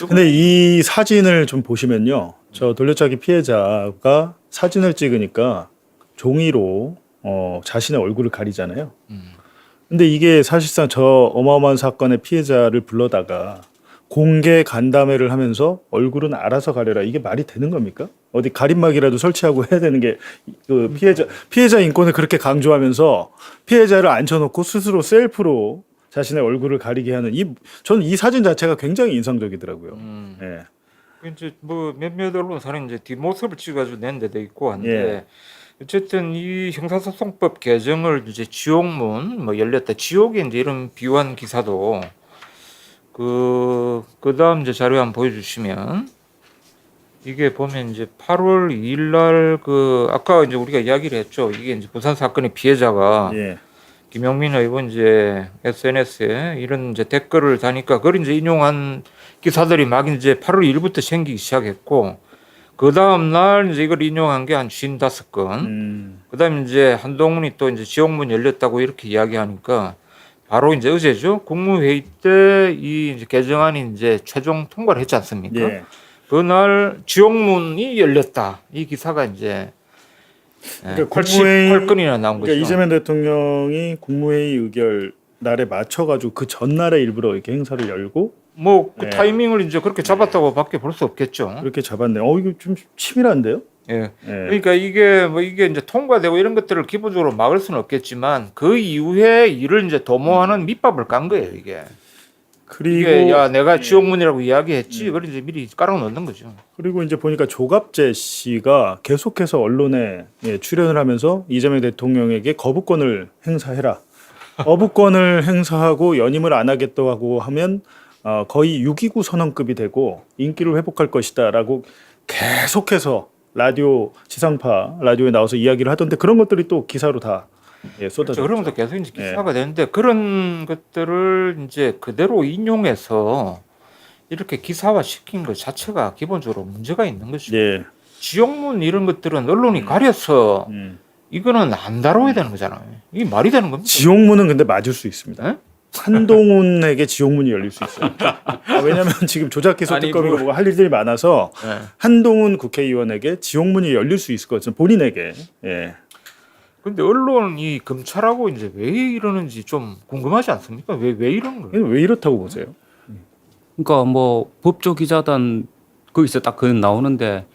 근데 이 사진을 좀 보시면요. 저 돌려차기 피해자가 사진을 찍으니까 종이로 자신의 얼굴을 가리잖아요. 근데 이게 사실상 저 어마어마한 사건의 피해자를 불러다가 공개 간담회를 하면서 얼굴은 알아서 가려라. 이게 말이 되는 겁니까? 어디 가림막이라도 설치하고 해야 되는 게 그 피해자 인권을 그렇게 강조하면서 피해자를 앉혀놓고 스스로 셀프로 자신의 얼굴을 가리게 하는 저는 이 사진 자체가 굉장히 인상적이더라고요. 예. 이제 뭐 몇몇 언론사는 이제 뒷모습을 찍어가지고 낸 데도 있고 한데 예. 어쨌든 이 형사소송법 개정을 이제 지옥문 뭐 열렸다 지옥에 이제 이런 비유한 기사도 그다음 이제 자료 한번 보여주시면 이게 보면 이제 8월 2일 날 그 아까 이제 우리가 이야기를 했죠. 이게 이제 부산 사건의 피해자가 예. 김용민 의원 이제 SNS에 이런 이제 댓글을 다니까 그걸 이제 인용한 기사들이 막 이제 8월 1일부터 생기기 시작했고 그 다음 날 이제 이걸 인용한 게 한 55건. 그 다음에 이제 한동훈이 또 이제 지옥문 열렸다고 이렇게 이야기하니까 바로 이제 어제죠. 국무회의 때 이 개정안이 이제 최종 통과를 했지 않습니까? 예. 그날 지옥문이 열렸다. 이 기사가 이제 그러니까 88건이나 나온 거죠. 그러니까 이재명 대통령이 국무회의 의결 날에 맞춰가지고 그 전날에 일부러 이렇게 행사를 열고 뭐 그 네. 타이밍을 이제 그렇게 잡았다고밖에 볼 수 없겠죠. 그렇게 잡았네요. 이거 좀 치밀한데요? 예. 예. 그러니까 이게 이제 통과되고 이런 것들을 기본적으로 막을 수는 없겠지만 그 이후에 이를 이제 도모하는 밑밥을 깐 거예요, 이게. 그리고 이게 야 내가 지옥문이라고 이야기했지, 그걸 이제 미리 깔아 넣는 거죠. 그리고 이제 보니까 조갑재 씨가 계속해서 언론에 출연을 하면서 이재명 대통령에게 거부권을 행사해라. 거부권을 행사하고 연임을 안 하겠다고 하면 거의 6.29 선언급이 되고 인기를 회복할 것이다라고 계속해서 라디오 지상파 라디오에 나와서 이야기를 하던데 그런 것들이 또 기사로 다 쏟아졌죠. 그런 것도 계속 이제 기사가 되는데 그런 것들을 이제 그대로 인용해서 이렇게 기사화 시킨 것 자체가 기본적으로 문제가 있는 거죠. 예. 지옥문 이런 것들은 언론이 가려서 이거는 안 다뤄야 되는 거잖아요. 이게 말이 되는 겁니까? 지옥문은 근데 맞을 수 있습니다. 네? 한동훈에게 지옥문이 열릴 수 있어요. 왜냐하면 지금 조작기소 아니, 특검이고 뭐- 뭐가 할 일들이 많아서 네. 한동훈 국회의원에게 지옥문이 열릴 수 있을 것 같아요. 본인에게. 예. 근데 언론이 검찰하고 이제 왜 이러는지 좀 궁금하지 않습니까? 왜 이런 거예요? 이건 왜 이렇다고 보세요? 그러니까 뭐 법조기자단 거기서 딱 그 나오는데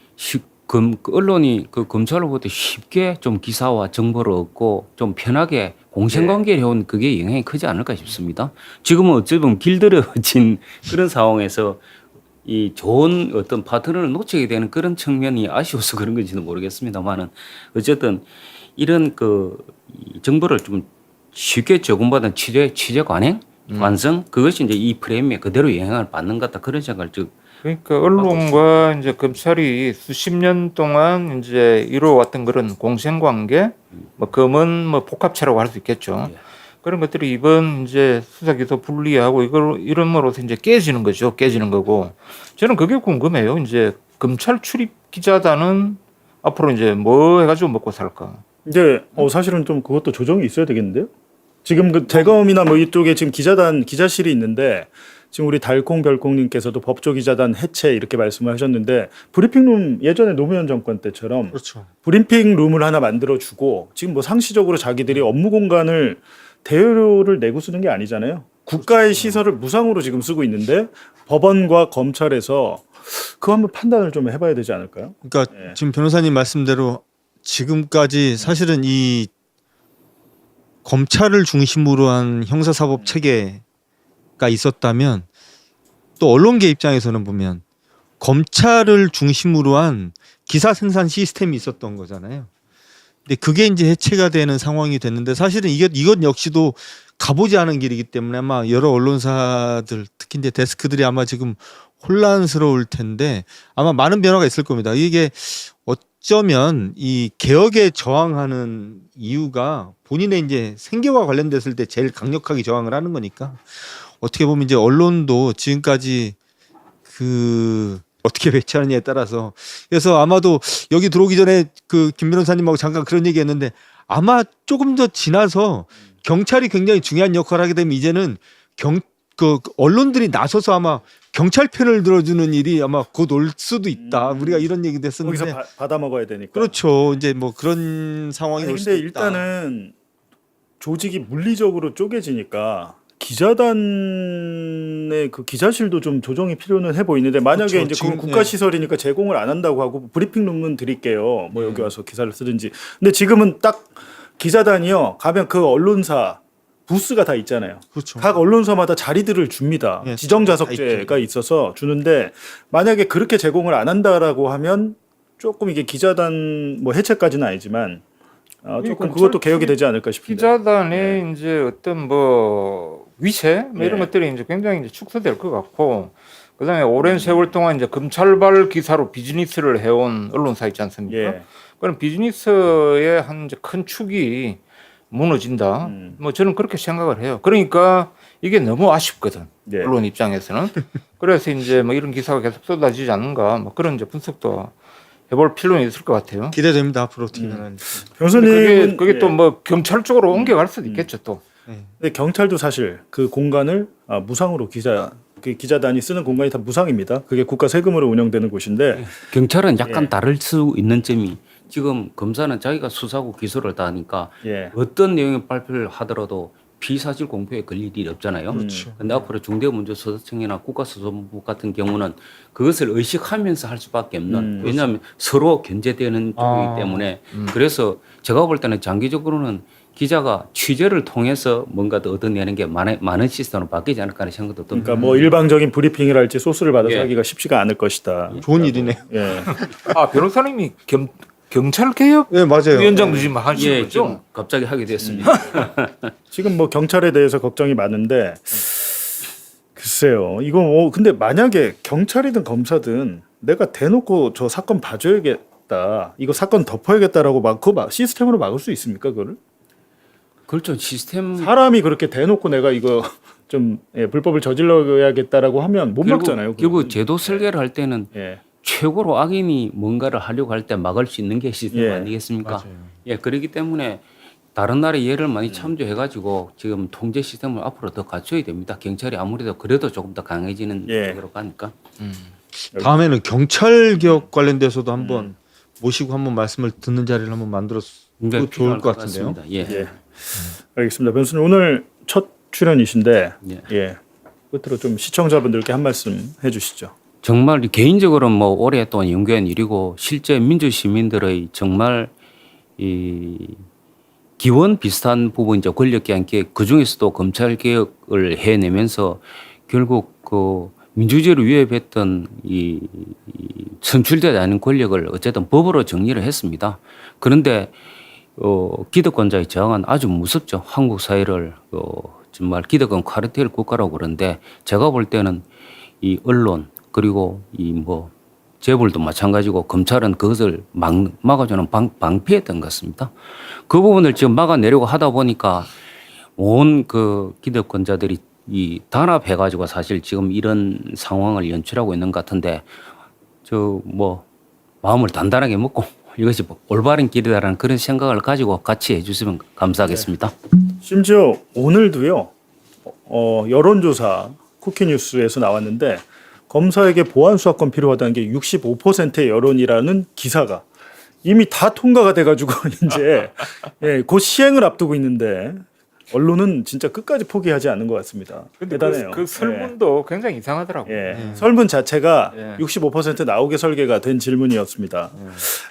그 언론이 그 검찰을 볼 때 쉽게 좀 기사와 정보를 얻고 좀 편하게 공생관계를 해온 그게 영향이 크지 않을까 싶습니다. 지금은 어찌 보면 길들여진 그런 상황에서 이 좋은 어떤 파트너를 놓치게 되는 그런 측면이 아쉬워서 그런 건지는 모르겠습니다만은 어쨌든 이런 이 정보를 좀 쉽게 제공받은 취재 관행 완성 그것이 이제 이 프레임에 그대로 영향을 받는 것 같다 그런 생각을 즉 그러니까 언론과 이제 검찰이 수십 년 동안 이제 이루어왔던 그런 공생관계, 뭐 검은 뭐 복합체라고 할 수 있겠죠. 예. 그런 것들이 이번 이제 수사기소 분리하고 이걸 이름으로서 이제 깨지는 거죠. 깨지는 거고 저는 그게 궁금해요. 이제 검찰 출입 기자단은 앞으로 이제 뭐 해가지고 먹고 살까? 이제 사실은 좀 그것도 조정이 있어야 되겠는데요. 지금 그 대검이나 뭐 이쪽에 지금 기자단 기자실이 있는데 지금 우리 달콩별콩님께서도 법조기자단 해체 이렇게 말씀을 하셨는데 브리핑룸 예전에 노무현 정권 때처럼 그렇죠. 브리핑룸을 하나 만들어주고 지금 뭐 상시적으로 자기들이 업무 공간을 대여료를 내고 쓰는 게 아니잖아요. 국가의 시설을 무상으로 지금 쓰고 있는데 법원과 검찰에서 그거 한번 판단을 좀 해봐야 되지 않을까요? 그러니까 예. 지금 변호사님 말씀대로 지금까지 사실은 이 검찰을 중심으로 한 형사사법 체계가 있었다면 또 언론계 입장에서는 보면 검찰을 중심으로 한 기사 생산 시스템이 있었던 거잖아요. 근데 그게 이제 해체가 되는 상황이 됐는데 사실은 이것 역시도 가보지 않은 길이기 때문에 아마 여러 언론사들 특히 이제 데스크들이 아마 지금 혼란스러울 텐데 아마 많은 변화가 있을 겁니다. 이게 어쩌면 이 개혁에 저항하는 이유가 본인의 이제 생계와 관련됐을 때 제일 강력하게 저항을 하는 거니까 어떻게 보면 이제 언론도 지금까지 그 어떻게 배치하느냐에 따라서 그래서 아마도 여기 들어오기 전에 그 김 변호사님하고 잠깐 그런 얘기했는데 아마 조금 더 지나서 경찰이 굉장히 중요한 역할을 하게 되면 이제는 그 언론들이 나서서 아마 경찰 편을 들어주는 일이 아마 곧 올 수도 있다. 우리가 이런 얘기도 했었는데 거기서 받아 먹어야 되니까. 그렇죠. 이제 뭐 그런 상황이 아니, 올 수도 근데 있다. 일단은 조직이 물리적으로 쪼개지니까 기자단의 그 기자실도 좀 조정이 필요는 해 보이는데 만약에 그렇죠. 이제 지금, 그건 국가 시설이니까 제공을 안 한다고 하고 브리핑룸은 드릴게요. 뭐 여기 와서 기사를 쓰든지. 근데 지금은 딱 기자단이요. 가면 그 언론사 부스가 다 있잖아요. 그렇죠. 각 언론사마다 자리들을 줍니다. 예, 지정 다 자석제가 있어서 주는데 만약에 그렇게 제공을 안 한다라고 하면 조금 이게 기자단 뭐 해체까지는 아니지만 조금 검찰 그것도 개혁이 되지 않을까 싶은데. 기자단의 이제 어떤 뭐 위세 뭐 이런 예. 것들이 이제 굉장히 이제 축소될 것 같고 그다음에 오랜 세월 동안 이제 검찰발 기사로 비즈니스를 해온 언론사 있지 않습니까? 예. 그런 비즈니스의 한 이제 큰 축이 무너진다. 뭐 저는 그렇게 생각을 해요. 그러니까 이게 너무 아쉽거든. 예. 언론 입장에서는. 그래서 이제 뭐 이런 기사가 계속 쏟아지지 않는가. 뭐 그런 이제 분석도 해볼 필요는 있을 것 같아요. 기대됩니다. 앞으로 어떻게 변하는지. 변호사님은 그게 예. 또 뭐 경찰 쪽으로 옮겨갈 수도 있겠죠 또. 근데 경찰도 사실 그 공간을 무상으로 그 기자단이 쓰는 공간이 다 무상입니다. 그게 국가 세금으로 운영되는 곳인데 경찰은 약간 예. 다를 수 있는 점이 지금 검사는 자기가 수사하고 기소를 다 하니까 예. 어떤 내용의 발표를 하더라도 피사실 공표에 걸릴 일이 없잖아요. 그렇죠. 근데 앞으로 중대문제수사청이나 국가수사본부 같은 경우는 그것을 의식하면서 할 수밖에 없는 왜냐하면 서로 견제되는 쪽이기 때문에 그래서 제가 볼 때는 장기적으로는 기자가 취재를 통해서 뭔가 더 얻어내는 게 많은 시스템으로 바뀌지 않을까 하는 생각도 듭니다. 그러니까 뭐 일방적인 브리핑이랄지 소스를 받아서 예. 하기가 쉽지가 않을 것이다. 좋은 일이네요. 예. 아 변호사님이 경찰 개혁 네, 맞아요. 위원장도 지금 하시는 예, 거죠? 지금 갑자기 하게 됐습니다. 지금 뭐 경찰에 대해서 걱정이 많은데 글쎄요. 이거 근데 만약에 경찰이든 검사든 내가 대놓고 저 사건 봐줘야겠다. 이거 사건 덮어야겠다라고 시스템으로 막을 수 있습니까? 그거를? 그렇죠. 시스템 사람이 그렇게 대놓고 내가 이거 좀 불법을 저질러야겠다라고 하면 못 막잖아요. 결국 그거는. 제도 설계를 할 때는 예. 최고로 악인이 뭔가를 하려고 할 때 막을 수 있는 게 시스템 예. 아니겠습니까? 맞아요. 예, 그렇기 때문에 다른 나라의 예를 많이 참조해가지고 지금 통제 시스템을 앞으로 더 갖춰야 됩니다. 경찰이 아무래도 그래도 조금 더 강해지는 예. 쪽으로 가니까. 다음에는 경찰 개혁 관련돼서도 한번 모시고 한번 말씀을 듣는 자리를 한번 만들었으면 굉장히 좋을 필요할 것 같은데요. 같습니다. 예. 예. 알겠습니다. 변호사님 오늘 첫 출연이신데 예. 예. 끝으로 좀 시청자분들께 한 말씀 해주시죠. 정말 개인적으로는 뭐 오랫동안 연구한 일이고 실제 민주 시민들의 정말 이 기원 비슷한 부분 이제 권력기관 개혁 그 중에서도 검찰 개혁을 해내면서 결국 그 민주주의를 위협했던 이 선출되지 않은 권력을 어쨌든 법으로 정리를 했습니다. 그런데 기득권자의 저항은 아주 무섭죠. 한국 사회를 정말 기득권 카르텔 국가라고 그러는데 제가 볼 때는 이 언론 그리고 이 뭐 재벌도 마찬가지고 검찰은 그것을 막아주는 방피했던 것 같습니다. 그 부분을 지금 막아내려고 하다 보니까 온 그 기득권자들이 이 단합해가지고 사실 지금 이런 상황을 연출하고 있는 것 같은데 저 뭐 마음을 단단하게 먹고 이것이 올바른 길이다라는 그런 생각을 가지고 같이 해주시면 감사하겠습니다. 심지어 오늘도요. 여론조사 쿠키뉴스에서 나왔는데 검사에게 보안 수사권 필요하다는 게 65%의 여론이라는 기사가 이미 다 통과가 돼가지고 이제 곧 시행을 앞두고 있는데 언론은 진짜 끝까지 포기하지 않는 것 같습니다. 근데 대단해요. 그 설문도 굉장히 이상하더라고요. 설문 자체가 예. 65% 나오게 설계가 된 질문이었습니다.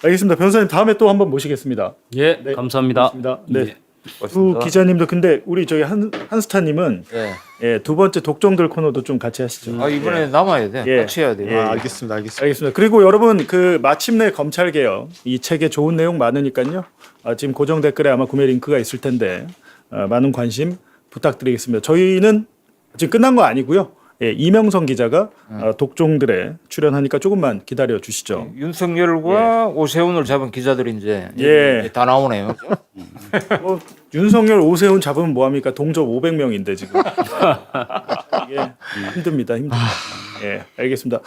알겠습니다. 변호사님 다음에 또 한번 모시겠습니다. 예, 네, 감사합니다. 고맙습니다. 네. 두 고맙습니다. 기자님도 근데 우리 저희 한스타님은 예. 두 번째 독종들 코너도 좀 같이 하시죠. 아 이번에 남아야 돼. 예. 같이 해야 돼. 예. 알겠습니다. 알겠습니다. 알겠습니다. 그리고 여러분 그 마침내 검찰 개혁 이 책에 좋은 내용 많으니까요. 지금 고정 댓글에 아마 구매 링크가 있을 텐데 많은 관심 부탁드리겠습니다. 저희는 지금 끝난 거 아니고요. 이명성 기자가 독종들에 출연하니까 조금만 기다려 주시죠. 윤석열과 오세훈을 잡은 기자들이 이제 예. 다 나오네요. 윤석열 오세훈 잡으면 뭐합니까? 동접 500명인데 지금. 이게 힘듭니다. 알겠습니다.